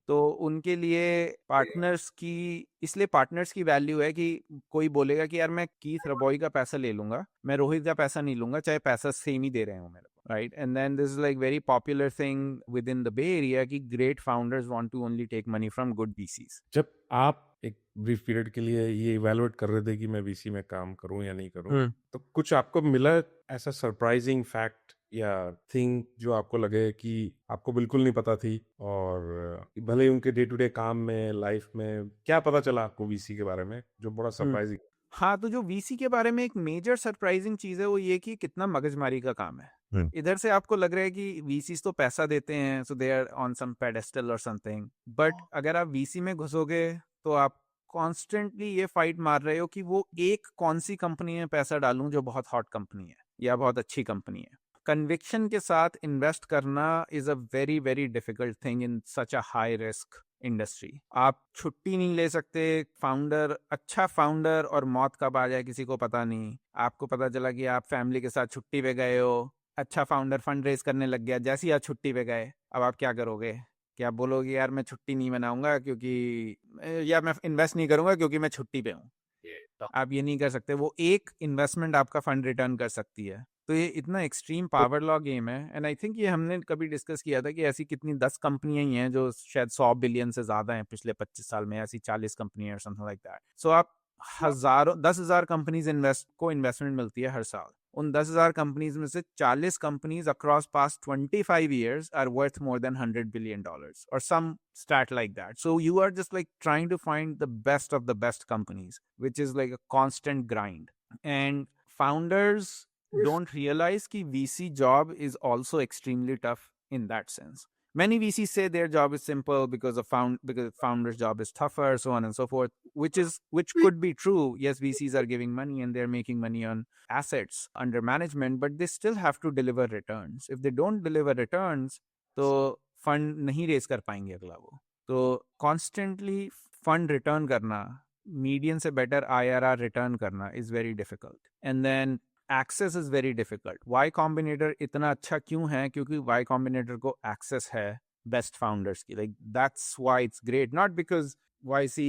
तो उनके लिए पार्टनर्स की, इसलिए पार्टनर्स की वैल्यू है कि कोई बोलेगा कि यार मैं कीथ रबॉय का पैसा ले लूंगा, मैं रोहित का पैसा नहीं लूंगा, चाहे पैसा सेम ही दे रहे हो मेरे को, right. And then this is like very popular thing within the Bay Area कि great founders want to only take money from good VCs. जब आप एक ब्रीफ पीरियड के लिए ये इवेलुएट कर रहे थे कि मैं वीसी में काम करूं या नहीं करूं, तो कुछ आपको मिला ऐसा सरप्राइजिंग फैक्ट या थिंग जो आपको लगे कि आपको बिल्कुल नहीं पता थी, और भले ही उनके डे टू डे काम में, लाइफ में क्या पता चला आपको वीसी के बारे में जो बड़ा सरप्राइजिंग? हाँ, तो जो वीसी के बारे में एक मेजर सरप्राइजिंग चीज है वो ये कि कितना मगजमारी का काम है। इधर से आपको लग रहा है कि वीसीज तो पैसा देते हैं, so they are on some pedestal or something, but अगर आप वीसी में घुसोगे तो आप कॉन्स्टेंटली ये फाइट मार रहे हो कि वो एक कौन सी कंपनी में पैसा डालूं जो बहुत हॉट कंपनी है या बहुत अच्छी कंपनी है। कन्विक्शन के साथ इन्वेस्ट करना is a very very difficult thing in such a high risk industry. आप छुट्टी नहीं ले सकते। फाउंडर, अच्छा फाउंडर और मौत कब आ जाए किसी को पता नहीं। आपको पता चला कि आप फैमिली के साथ छुट्टी पे गए हो, अच्छा फाउंडर फंड रेज करने लग गया, जैसे ही आप छुट्टी पे गए, अब आप क्या करोगे? क्या आप बोलोगे यार मैं छुट्टी नहीं मनाऊंगा क्योंकि, या मैं इन्वेस्ट नहीं करूंगा क्योंकि मैं छुट्टी पे हूँ? आप ये नहीं कर सकते। वो एक इन्वेस्टमेंट आपका फंड रिटर्न कर सकती है। तो ये इतना एक्सट्रीम पावर लॉ गेम है। एंड आई थिंक ये हमने कभी डिस्कस किया था कि ऐसी कितनी 10 कंपनियां ही हैं जो शायद 100 बिलियन से ज्यादा हैं पिछले 25 साल में, ऐसी 40 कंपनियां और समथिंग लाइक दैट। सो आप हजारों 10,000 कंपनीज इन्वेस्टमेंट मिलती है हर साल। उन 10,000 कंपनीज में से 40 companies across past 25 years are worth more than $100 billion और some stat like that. So you are just like trying to find the best of the best companies, which is like a constant grind. And founders don't realize कि VC job is also extremely tough in that sense. Many VCs say their job is simple because founder's job is tougher, so on and so forth, which could be true. Yes, VCs are giving money and they're making money on assets under management, but they still have to deliver returns. If they don't deliver returns, तो fund नहीं raise कर पाएंगे अगला वो। तो constantly fund return करना, median से better IRR return करना is very difficult. And then access is very difficult. Y Combinator इतना अच्छा क्यों है? क्योंकि वाई कॉम्बिनेटर को एक्सेस है बेस्ट फाउंडर्स की। Like that's why it's great, not because YC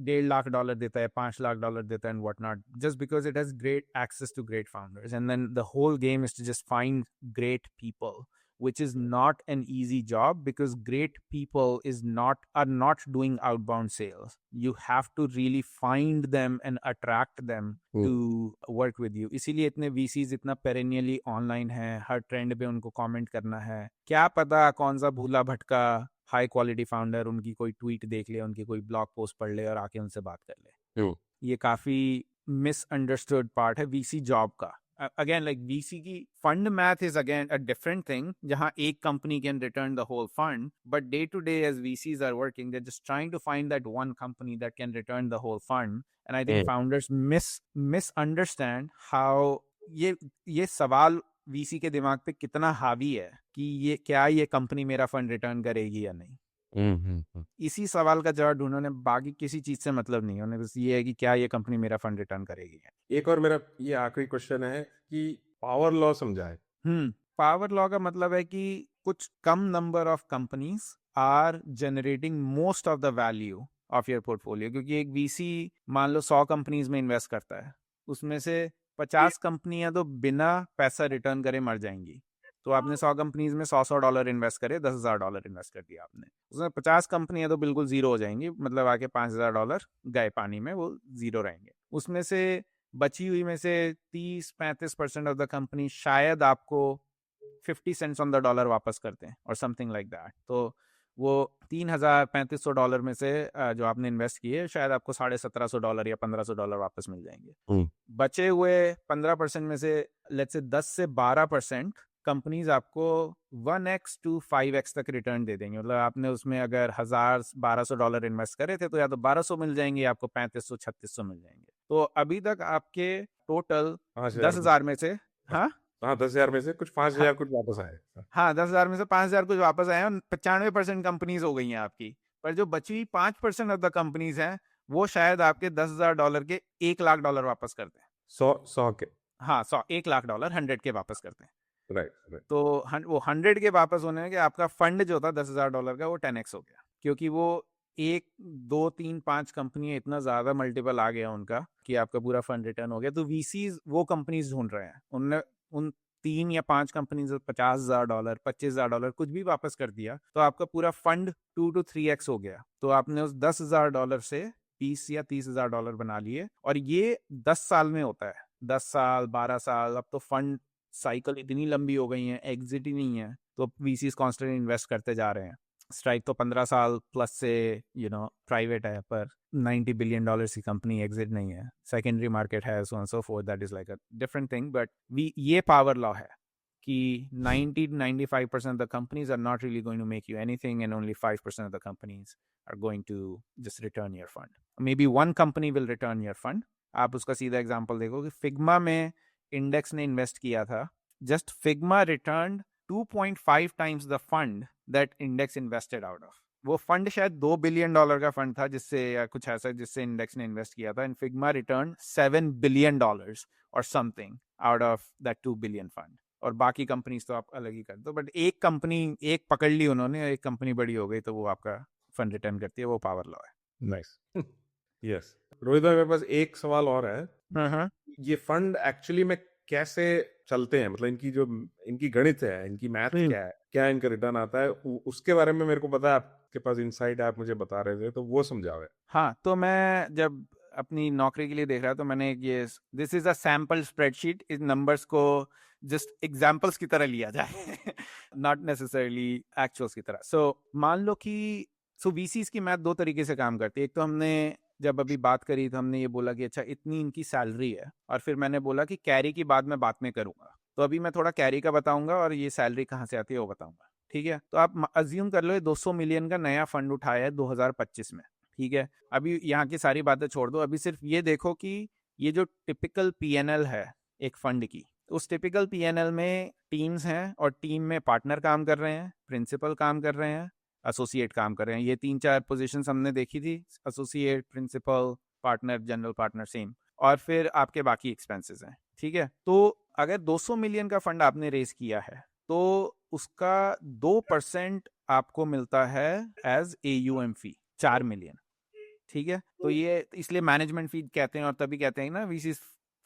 $1.5 lakh देता है, $5 lakh देता है and whatnot, just because it has great access to great founders. And then the whole game is to just find great people, which is not an easy job because great people are not doing outbound sales. You have to really find them and attract them to work with you. इसीलिए इतने VCs इतना perennially online हैं, हर trend पे उनको comment करना है। क्या पता कौन सा भूला भटका हाई क्वालिटी फाउंडर उनकी कोई ट्वीट देख ले, उनकी कोई ब्लॉग पोस्ट पढ़ ले और आके उनसे बात कर ले। ये काफी मिसअंडरस्टूड पार्ट है VC जॉब का। Again, like VC की fund math is again a different thing, जहाँ एक company can return the whole fund, but day to day as VCs are working, they're just trying to find that one company that can return the whole fund. And I think founders misunderstand how ये सवाल VC के दिमाग पे कितना हावी है कि ये क्या ये कंपनी मेरा फंड रिटर्न करेगी या नहीं। इसी सवाल का जवाब ढूंढने, बाकी किसी चीज से मतलब नहीं है उन्हें, बस ये है कि क्या ये कंपनी मेरा फंड रिटर्न करेगी। एक और मेरा ये आखिरी क्वेश्चन है कि पावर लॉ समझाए। पावर लॉ का मतलब है कि कुछ कम number of companies are generating most of the value of your portfolio. क्योंकि एक वीसी मान लो 100 कंपनीज में इन्वेस्ट करता है, उसमें से 50 कंपनियां तो बिना पैसा रिटर्न करे मर जाएंगी। तो आपने 100 कंपनीज में $100 इन्वेस्ट करे, $10,000 इन्वेस्ट कर दिया आपने, उसमें 50 कंपनियां तो बिल्कुल जीरो हो जाएंगी, मतलब आके $5,000 गए पानी में, वो जीरो रहेंगे। उसमें से बची हुई में से 30-35% ऑफ द कंपनी शायद आपको 50 सेंट्स ऑन द डॉलर वापस करते हैं और समथिंग लाइक दैट। तो वो $3,000-$3,500 में से जो आपने इन्वेस्ट किए शायद आपको $1,700 या $1,500 वापस मिल जाएंगे। बचे हुए 15% में से लेट्स से 10 से 12% कंपनीज आपको 1x to 5x तक रिटर्न दे देंगे। मतलब आपने उसमें अगर $1,000-1,200 इन्वेस्ट करे थे तो या तो 1,200 मिल जाएंगे या आपको 3,500-3,600 मिल जाएंगे। तो अभी तक आपके टोटल 5,000 10,000 में से, हाँ हाँ 10,000 में से कुछ 5,000 कुछ वापस आए। हाँ 10,000 में से 5,000 कुछ वापस आए हैं, 95% कंपनीज हो गई हैं आपकी। पर जो बची हुई 5% ऑफ द कंपनीज हैं वो शायद आपके $10,000 के $1,00,000 वापस करते हैं। 100 के। हाँ $1,00,000 100 के वापस करते हैं। राइट। तो वो 100 के वापस होने में कि आपका फंड जो था $10,000 का वो 10x हो गया, क्योंकि वो 1 2 3 5 कंपनी इतना ज्यादा मल्टीपल आ गया उनका कि आपका पूरा फंड रिटर्न हो गया। तो वीसीज वो कंपनीज ढूंढ रहे हैं, उनने उन 3 या 5 कंपनी से $50,000 $25,000 कुछ भी वापस कर दिया तो आपका पूरा फंड 2 to 3x हो गया। तो आपने उस $10,000 से 20 या $30,000 बना लिए, और ये 10 साल में होता है, 10 साल 12 साल। अब तो फंड साइकिल इतनी लंबी हो गई है, एग्जिट ही नहीं है, तो वीसीज कॉन्स्टेंट इन्वेस्ट करते जा रहे हैं। स्ट्राइक तो 15 साल प्लस से प्राइवेट है, पर $90 बिलियन की कंपनी एग्जिट नहीं है, सेकेंडरी मार्केट है, so and so fourth, that is like a different thing. But ये पावर लॉ है कि 90-95% of the companies are not really going to make you anything, and only 5% of the companies are going to just return your fund. Maybe one company will return your fund. आप उसका सीधा example देखो कि Figma में index ने invest किया था, just Figma return 2.5 times the fund that index invested out of. वो फंड शायद $2 बिलियन का फंड था जिससे, या कुछ ऐसा जिससे इंडेक्स ने इन्वेस्ट किया था, एंड फिग्मा रिटर्न $7 बिलियन और something out of that 2 billion fund. और बाकी कंपनीज तो आप अलग ही कर दो, बट एक कंपनी एक पकड़ ली उन्होंने, एक कंपनी बड़ी हो गई तो वो आपका फंड रिटर्न करती है, वो पावर लॉ है। नाइस। यस रोहित भाई, मेरे पास एक सवाल और है। ये फंड एक्चुअली में कैसे चलते हैं, मतलब इनकी गणित है, इनकी मैथ क्या है, क्या इनका रिटर्न आता है, उसके बारे में मेरे को पता है, आपके पास इनसाइट आप मुझे बता रहे थे, तो वो समझाओ। हाँ, तो मैं जब अपनी नौकरी के लिए देख रहा तो मैंने ये, this is a sample spreadsheet, इस नंबर्स को जस्ट एग्जाम्पल्स की तरह लिया जाए, नॉट नेसेसरली एक्चुअल्स की तरह। सो मान लो कि वीसीज की मैथ दो तरीके से काम करती है। एक तो हमने जब अभी बात करी तो हमने ये बोला कि अच्छा इतनी इनकी सैलरी है, और फिर मैंने बोला कि कैरी की बाद में बात में करूंगा, तो अभी मैं थोड़ा कैरी का बताऊंगा और ये सैलरी कहाँ से आती है वो बताऊंगा। ठीक है, तो आप अज्यूम कर लो ये 200 मिलियन का नया फंड उठाया है 2025 में। ठीक है, अभी यहाँ की सारी बातें छोड़ दो, अभी सिर्फ ये देखो कि ये जो टिपिकल पीएनएल है एक फंड की, उस टिपिकल पीएनएल में टीम्स हैं, और टीम में पार्टनर काम कर रहे हैं, प्रिंसिपल काम कर रहे हैं, एसोसिएट काम कर रहे हैं। ये 3-4 पोजीशंस हमने देखी थी, associate, principal, partner, general partner, same. और फिर आपके बाकी एक्सपेंसेस हैं। ठीक है, तो अगर 200 मिलियन का फंड आपने रेज किया है तो उसका 2% आपको मिलता है एज AUM फी, 4 मिलियन। ठीक है, तो ये इसलिए मैनेजमेंट फी कहते हैं, और तभी कहते हैं ना वीसी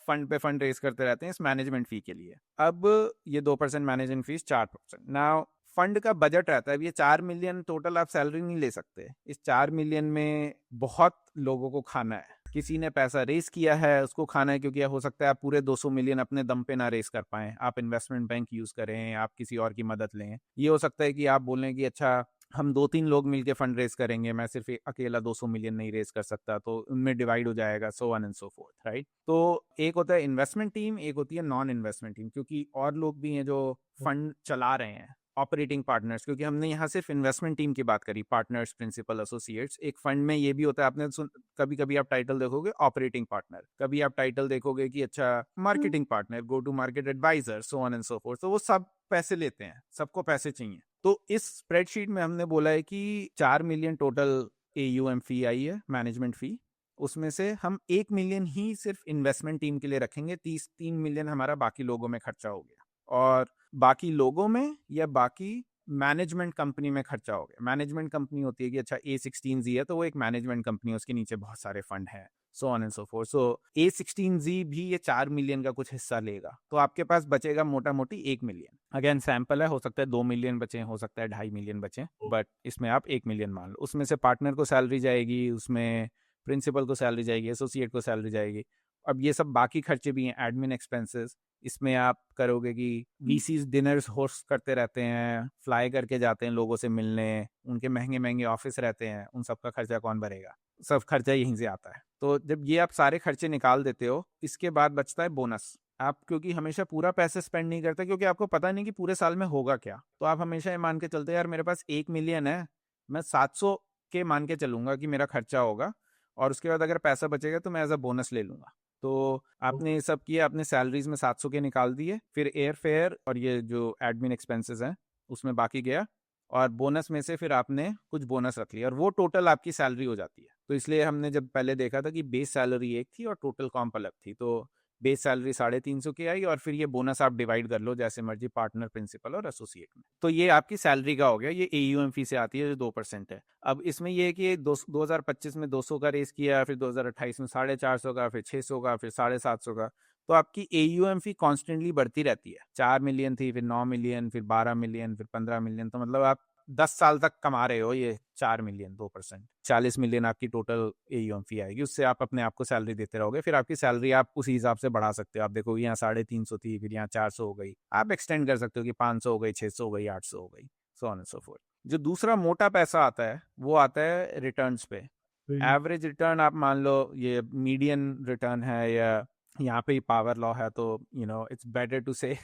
फंड पे फंड रेज करते रहते हैं इस मैनेजमेंट फी के लिए। अब ये 2% मैनेजमेंट फीस, 4%। नाउ फंड का बजट रहता है, ये 4 मिलियन टोटल आप सैलरी नहीं ले सकते, इस 4 मिलियन में बहुत लोगों को खाना है, किसी ने पैसा रेस किया है उसको खाना है, क्योंकि हो सकता है आप पूरे 200 मिलियन अपने दम पे ना रेस कर पाए, आप इन्वेस्टमेंट बैंक यूज करें, आप किसी और की मदद लें। ये हो सकता है कि आप बोलें कि अच्छा हम 2-3 लोग मिलके फंड रेस करेंगे, मैं सिर्फ अकेला 200 मिलियन नहीं रेस कर सकता, तो उनमें डिवाइड हो जाएगा, सो on and so fourth, right. तो एक होता है इन्वेस्टमेंट टीम, एक होती है नॉन इन्वेस्टमेंट टीम, क्योंकि और लोग भी हैं जो फंड चला रहे हैं, ऑपरेटिंग पार्टनर्स, क्योंकि हमने यहाँ सिर्फ इन्वेस्टमेंट टीम की बात करी, पार्टनर्स, प्रिंसिपल, एसोसिएट्स। एक फंड में ये भी होता है, आपने कभी कभी आप टाइटल देखोगे ऑपरेटिंग पार्टनर, कभी आप टाइटल देखोगे कि अच्छा marketing partner, go to market advisor, so on and so forth. तो वो सब पैसे लेते हैं, सबको पैसे चाहिए। तो इस स्प्रेडशीट में हमने बोला है कि 4 मिलियन टोटल AUM फी आई है, मैनेजमेंट फी। उसमें से हम 1 मिलियन ही सिर्फ इन्वेस्टमेंट टीम के लिए रखेंगे, 3 मिलियन हमारा बाकी लोगों में खर्चा हो गया, और बाकी लोगों में या बाकी मैनेजमेंट कंपनी में खर्चा हो गया। मैनेजमेंट कंपनी होती है कि अच्छा A16Z है तो वो एक मैनेजमेंट कंपनी है, उसके नीचे बहुत सारे फंड हैं, सो on and so forth. So A16Z भी ये 4 मिलियन का कुछ हिस्सा लेगा, तो आपके पास बचेगा मोटा मोटी 1 मिलियन। अगेन सैंपल है, हो सकता है 2 मिलियन बचे, हो सकता है 2.5 मिलियन बचे, बट इसमें आप 1 मिलियन मान लो। उसमें से पार्टनर को सैलरी जाएगी, उसमें प्रिंसिपल को सैलरी जाएगी, एसोसिएट को सैलरी जाएगी। अब ये सब बाकी खर्चे भी हैं, एडमिन एक्सपेंसेस। इसमें आप करोगे कि VCs डिनर्स होस्ट करते रहते हैं, फ्लाई करके जाते हैं लोगों से मिलने, उनके महंगे महंगे ऑफिस रहते हैं, उन सब का खर्चा कौन भरेगा? सब खर्चा यहीं से आता है। तो जब ये आप सारे खर्चे निकाल देते हो, इसके बाद बचता है बोनस। आप क्योंकि हमेशा पूरा पैसे स्पेंड नहीं करते, क्योंकि आपको पता नहीं कि पूरे साल में होगा क्या, तो आप हमेशा ये मान के चलते यार मेरे पास 1 मिलियन है, मैं 700 के मान के चलूंगा कि मेरा खर्चा होगा, और उसके बाद अगर पैसा बचेगा तो मैं एज अ बोनस ले लूंगा। तो आपने ये सब किया, आपने सैलरीज में 700 के निकाल दिए, फिर एयर फेयर और ये जो एडमिन एक्सपेंसेस हैं उसमें बाकी गया, और बोनस में से फिर आपने कुछ बोनस रख लिया, और वो टोटल आपकी सैलरी हो जाती है। तो इसलिए हमने जब पहले देखा था कि बेस सैलरी एक थी और टोटल कॉम्प अलग थी, तो बेस सैलरी 350 की आई, और फिर ये बोनस आप डिवाइड कर लो जैसे मर्जी, पार्टनर, प्रिंसिपल और एसोसिएट में। तो ये आपकी सैलरी का हो गया, ये AUM फी से आती है जो 2% है। अब इसमें ये है कि 2025 में 200 का रेस किया, फिर 2028 में 450 का, फिर 600 का, फिर 750 का। तो आपकी AUM फी कॉन्स्टेंटली बढ़ती रहती है। 4 मिलियन थी, फिर 9 मिलियन, फिर 12 मिलियन, फिर 15 मिलियन। तो मतलब आप 10 साल तक कमा रहे हो ये 4 मिलियन, 2%, 40 मिलियन आपकी टोटल AUM फी आएगी। उससे आप अपने आप को सैलरी देते रहोगे, फिर आपकी सैलरी आप उसी हिसाब से बढ़ा सकते हो। आप देखो यहाँ 350 थी, फिर यहाँ 400 हो गई, आप एक्सटेंड कर सकते हो कि 500 हो गई, 600 हो गई, 800 हो गई, सो ऑन एंड सो फोर्थ। जो दूसरा मोटा पैसा आता है वो आता है रिटर्न्स पे। एवरेज रिटर्न आप मान लो ये मीडियन रिटर्न है, या यहाँ पे ही पावर लॉ है, तो इट्स बेटर टू से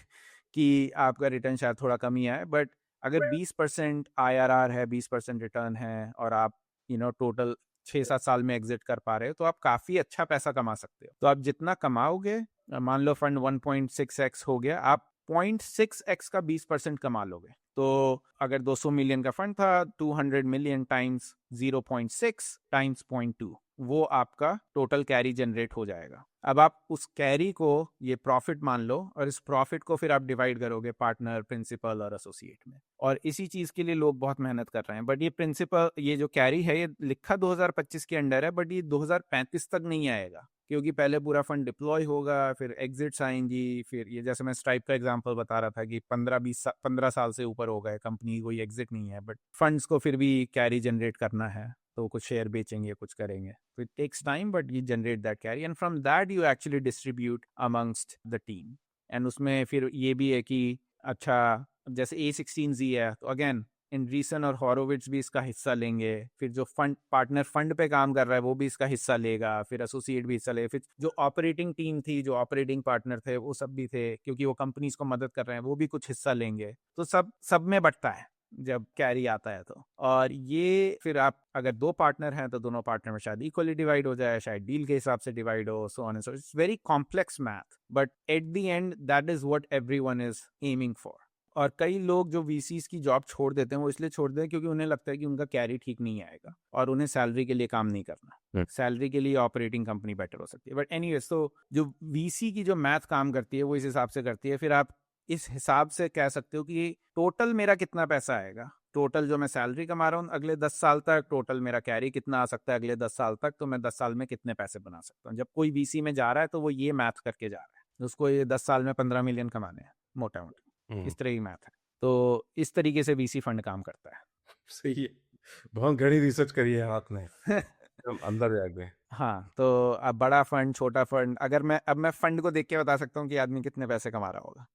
कि आपका रिटर्न शायद थोड़ा कम ही आए, बट अगर 20% IRR है, 20% रिटर्न है, और आप टोटल 6-7 साल में एग्जिट कर पा रहे हो, तो आप काफी अच्छा पैसा कमा सकते हो। तो आप जितना कमाओगे, मान लो फंड 1.6x हो गया, आप 0.6x का 20% कमा लोगे। तो अगर 200 मिलियन का फंड था, 200 मिलियन टाइम्स 0.6 टाइम्स 0.2, वो आपका टोटल कैरी जनरेट हो जाएगा। अब आप उस कैरी को ये प्रॉफिट मान लो, और इस प्रॉफिट को फिर आप डिवाइड करोगे पार्टनर, प्रिंसिपल और एसोसिएट में। और इसी चीज के लिए लोग बहुत मेहनत कर रहे हैं, बट ये प्रिंसिपल, ये जो कैरी है, ये लिखा 2025 के अंडर है, बट ये 2035 तक नहीं आएगा, क्योंकि पहले पूरा फंड डिप्लॉय होगा, फिर एग्जिट्स आएंगी, फिर ये जैसे मैं स्ट्राइप का एग्जांपल बता रहा था कि 15 साल से ऊपर हो गए, कंपनी कोई एग्जिट नहीं है, बट फंड्स को फिर भी कैरी जनरेट करना है, तो कुछ शेयर बेचेंगे, कुछ करेंगे, तो it takes time, but you generate that carry, and from that you actually distribute amongst the team. एंड उसमें फिर ये भी है कि अच्छा जैसे A16Z है, तो अगेन एंड्रीसन और हॉरोविट्स भी इसका हिस्सा लेंगे, फिर जो फंड पार्टनर फंड पे काम कर रहा है वो भी इसका हिस्सा लेगा, फिर एसोसिएट भी हिस्सा लेगा, फिर जो ऑपरेटिंग टीम थी, जो ऑपरेटिंग पार्टनर थे, वो सब भी थे, क्योंकि वो कंपनीज को मदद कर रहे हैं, वो भी कुछ हिस्सा लेंगे। तो सब में बंटता है जब कैरी आता है तो। और ये फिर आप अगर 2 पार्टनर हैं तो दोनों पार्टनर में शायद इक्वली डिवाइड हो जाए, शायद डील के हिसाब से डिवाइड हो, so on and so. It's very complex math, but at the and that is what everyone is aiming for. और कई लोग जो VCs की जॉब छोड़ देते हैं, वो इसलिए छोड़ देते हैं क्योंकि उन्हें लगता है कि उनका कैरी ठीक नहीं आएगा, और उन्हें सैलरी के लिए काम नहीं करना। सैलरी के लिए ऑपरेटिंग कंपनी बेटर हो सकती है, बट एनीवेज, तो जो VC की जो मैथ काम करती है वो इस हिसाब से करती है। फिर आप इस हिसाब से कह सकते हो कि टोटल मेरा कितना पैसा आएगा, टोटल जो मैं सैलरी कमा रहा हूँ अगले 10 साल तक, टोटल मेरा कैरी कितना आ सकता है अगले 10 साल तक, तो मैं 10 साल में कितने पैसे बना सकता हूँ। जब कोई VC में जा रहा है तो वो ये मैथ करके जा रहा है, उसको ये 10 साल में 15 मिलियन कमाने हैं, मोटा मोटा इस तरह की मैथ है। तो इस तरीके से VC फंड काम करता है। सही है, बहुत घनी रिसर्च करी है आपने, हम अंदर जा गए। हाँ, तो अब बड़ा फंड, छोटा फंड, अगर मैं फंड को देख के बता सकता हूँ कि आदमी कितने पैसे कमा रहा होगा।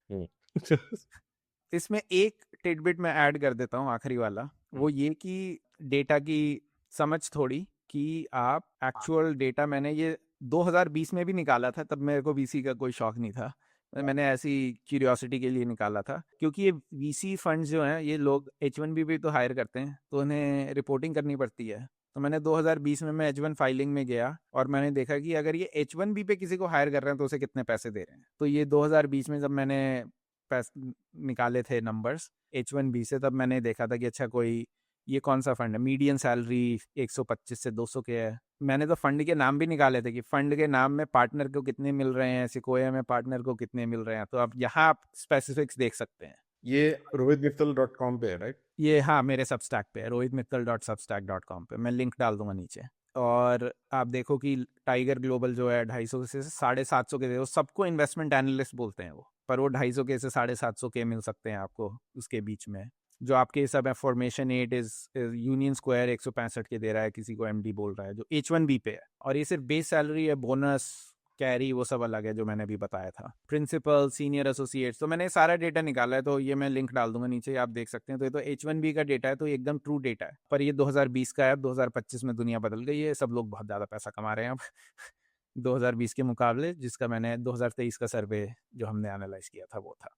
इसमें एक टिडबिट मैं ऐड कर देता हूँ, आखिरी वाला, वो ये कि डेटा की समझ थोड़ी, कि आप एक्चुअल डेटा, मैंने ये 2020 में भी निकाला था, तब मेरे को VC का कोई शौक नहीं था, मैंने ऐसी क्यूरियोसिटी के लिए निकाला था, क्योंकि ये वीसी फंड्स जो हैं ये लोग H1B भी तो हायर करते हैं, तो उन्हें रिपोर्टिंग करनी पड़ती है। तो मैंने 2020 में मैं H1 फाइलिंग में गया और मैंने देखा कि अगर ये H1B पे किसी को हायर कर रहे हैं तो उसे कितने पैसे दे रहे हैं। तो ये 2020 में जब मैंने निकाले थे नंबर्स H1B से, तब मैंने देखा था कि अच्छा कोई ये कौन सा फंड है, मीडियन सैलरी 125 से 200 के है। मैंने तो फंड के नाम भी निकाले थे कि फंड के नाम में पार्टनर को कितने मिल रहे हैं, सिकोया में पार्टनर को कितने मिल रहे हैं। तो अब यहाँ आप स्पेसिफिक्स देख सकते हैं। ये rohitmittal.com पे है, राइट? ये हाँ मेरे सबस्टैक पे है, rohitmittal.substack.com पे, मैं लिंक डाल दूंगा नीचे। और आप देखो कि टाइगर ग्लोबल जो है 250 से 750 के, वो सबको इन्वेस्टमेंट एनालिस्ट बोलते हैं वो, पर वो 250 के से 750 के मिल सकते हैं आपको उसके बीच में। जो आपके सब है फॉर्मेशन 8 इज यूनियन स्क्वायर 165 के दे रहा है, किसी को एमडी बोल रहा है, जो H1B पे है। और ये सिर्फ बेस सैलरी है, बोनस कैरी वो सब अलग है जो मैंने अभी बताया था, प्रिंसिपल सीनियर एसोसिएट्स। तो मैंने सारा डेटा निकाला है, तो ये मैं लिंक डाल दूंगा नीचे, आप देख सकते हैं। तो ये तो H1B का डेटा है, तो ये एकदम ट्रू डेटा है, पर ये 2020 का है। अब 2025 में दुनिया बदल गई है, सब लोग बहुत ज़्यादा पैसा कमा रहे हैं अब 2020 के मुकाबले, जिसका मैंने 2023 का सर्वे जो हमने एनालाइज किया था वो था।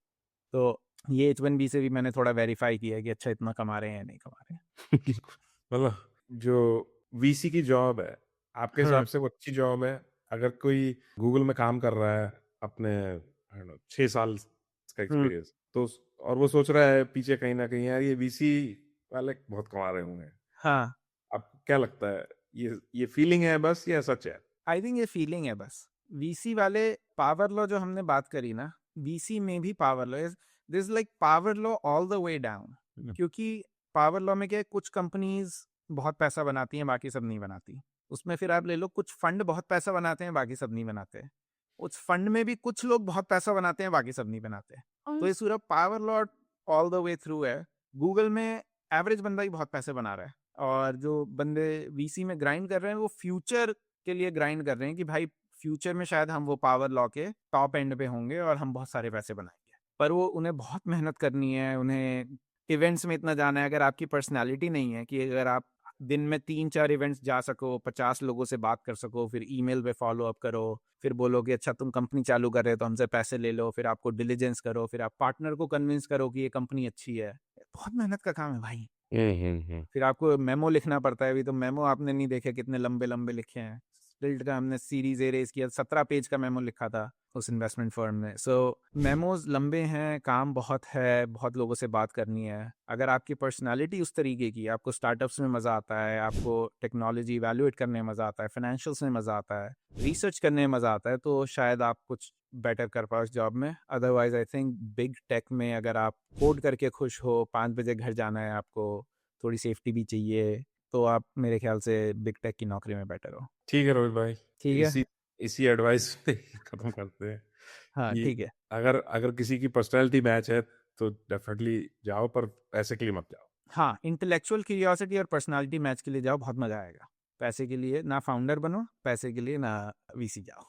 तो ये H1B से भी मैंने थोड़ा वेरीफाई किया कि अच्छा इतना कमा रहे हैं या नहीं कमा रहे हैं। मतलब जो वीसी की जॉब है, आपके हिसाब से वो अच्छी जॉब है? अगर कोई गूगल में काम कर रहा है अपने 6 साल का एक्सपीरियंस, तो और वो सोच रहा है पीछे कहीं ना कहीं यार ये वीसी वाले बहुत कमा रहे होंगे, हाँ, आपको क्या लगता है? ये फीलिंग है बस या सच है? आई थिंक ये फीलिंग है बस। वीसी वाले पावर लॉ जो हमने बात करी ना, वीसी में भी power law is this like power law all the way down. क्योंकि पावर लॉ में क्या है, कुछ कंपनीज बहुत पैसा बनाती हैं, बाकी सब नहीं बनाती। उसमें फिर आप ले लो, कुछ फंड बहुत पैसा बनाते हैं, बाकी सब नहीं बनाते। उस फंड में भी कुछ लोग बहुत पैसा बनाते हैं, बाकी सब नहीं बनाते। तो ये पूरा power law all the way through है। गूगल में एवरेज बंदा ही बहुत पैसे बना रहा है, और जो बंदे वीसी में ग्राइंड कर रहे हैं वो फ्यूचर के लिए ग्राइंड कर रहे हैं कि भाई फ्यूचर में शायद हम वो पावर लॉ के टॉप एंड पे होंगे और हम बहुत सारे पैसे बनाएंगे। पर वो उन्हें बहुत मेहनत करनी है, उन्हें इवेंट्स में इतना जाना है। अगर आपकी पर्सनालिटी नहीं है कि अगर आप दिन में 3-4 इवेंट्स जा सको, 50 लोगों से बात कर सको, फिर ईमेल पे फॉलो अप करो, फिर बोलो कि अच्छा तुम कंपनी चालू कर रहे हो तो हमसे पैसे ले लो, फिर आपको डिलीजेंस करो, फिर आप पार्टनर को कन्विंस करो कि ये कंपनी अच्छी है, बहुत मेहनत का काम है भाई। फिर आपको मेमो लिखना पड़ता है। अभी तो मेमो आपने नहीं देखे कितने लंबे लंबे लिखे हैं। स्टिल्ट का हमने सीरीज ए रेस किया, 17 पेज का मेमो लिखा था उस इन्वेस्टमेंट फर्म ने। सो मेमोज लंबे हैं, काम बहुत है, बहुत लोगों से बात करनी है। अगर आपकी पर्सनालिटी उस तरीके की, आपको स्टार्टअप्स में मज़ा आता है, आपको टेक्नोलॉजी इवैल्यूएट करने में मज़ा आता है, फाइनेंशियल्स में मज़ा आता है, रिसर्च करने में मज़ा आता है, तो शायद आप कुछ बेटर कर पाओ इस जॉब में। Otherwise I think big tech में अगर आप कोड करके खुश हो, 5 बजे घर जाना है आपको, थोड़ी सेफ्टी भी चाहिए, तो आप मेरे ख्याल से बिग टेक की नौकरी में बेटर हो। ठीक है रोहित भाई, ठीक है, इसी एडवाइस पे खत्म करते हैं हाँ कि ठीक है। अगर अगर किसी की पर्सनैलिटी मैच है तो डेफिनेटली जाओ, पर पैसे के लिए मत जाओ। हाँ, इंटेलेक्चुअल क्यूरियोसिटी और पर्सनालिटी मैच के लिए जाओ, बहुत मजा आएगा। पैसे के लिए ना फाउंडर बनो, पैसे के लिए ना वीसी जाओ।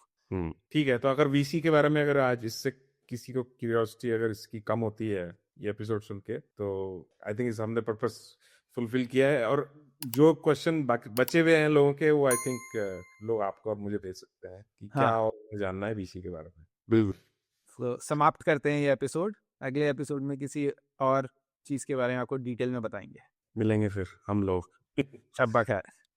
ठीक है, तो अगर वीसी के बारे में अगर आज इससे किसी को क्यूरियोसिटी अगर इसकी कम होती है ये एपिसोड सुन के, तो आई थिंक इस हमने पर्पस फुलफिल किया है। और जो क्वेश्चन बचे हुए हैं लोगों के, वो आई थिंक लोग आपको और मुझे भेज सकते हैं कि हाँ, क्या और जानना है वीसी के बारे में। बिल्कुल, तो समाप्त करते हैं ये एपिसोड। अगले एपिसोड में किसी और चीज़ के बारे में आपको डिटेल में बताएंगे। मिलेंगे फिर हम लोग। शब्बा खैर।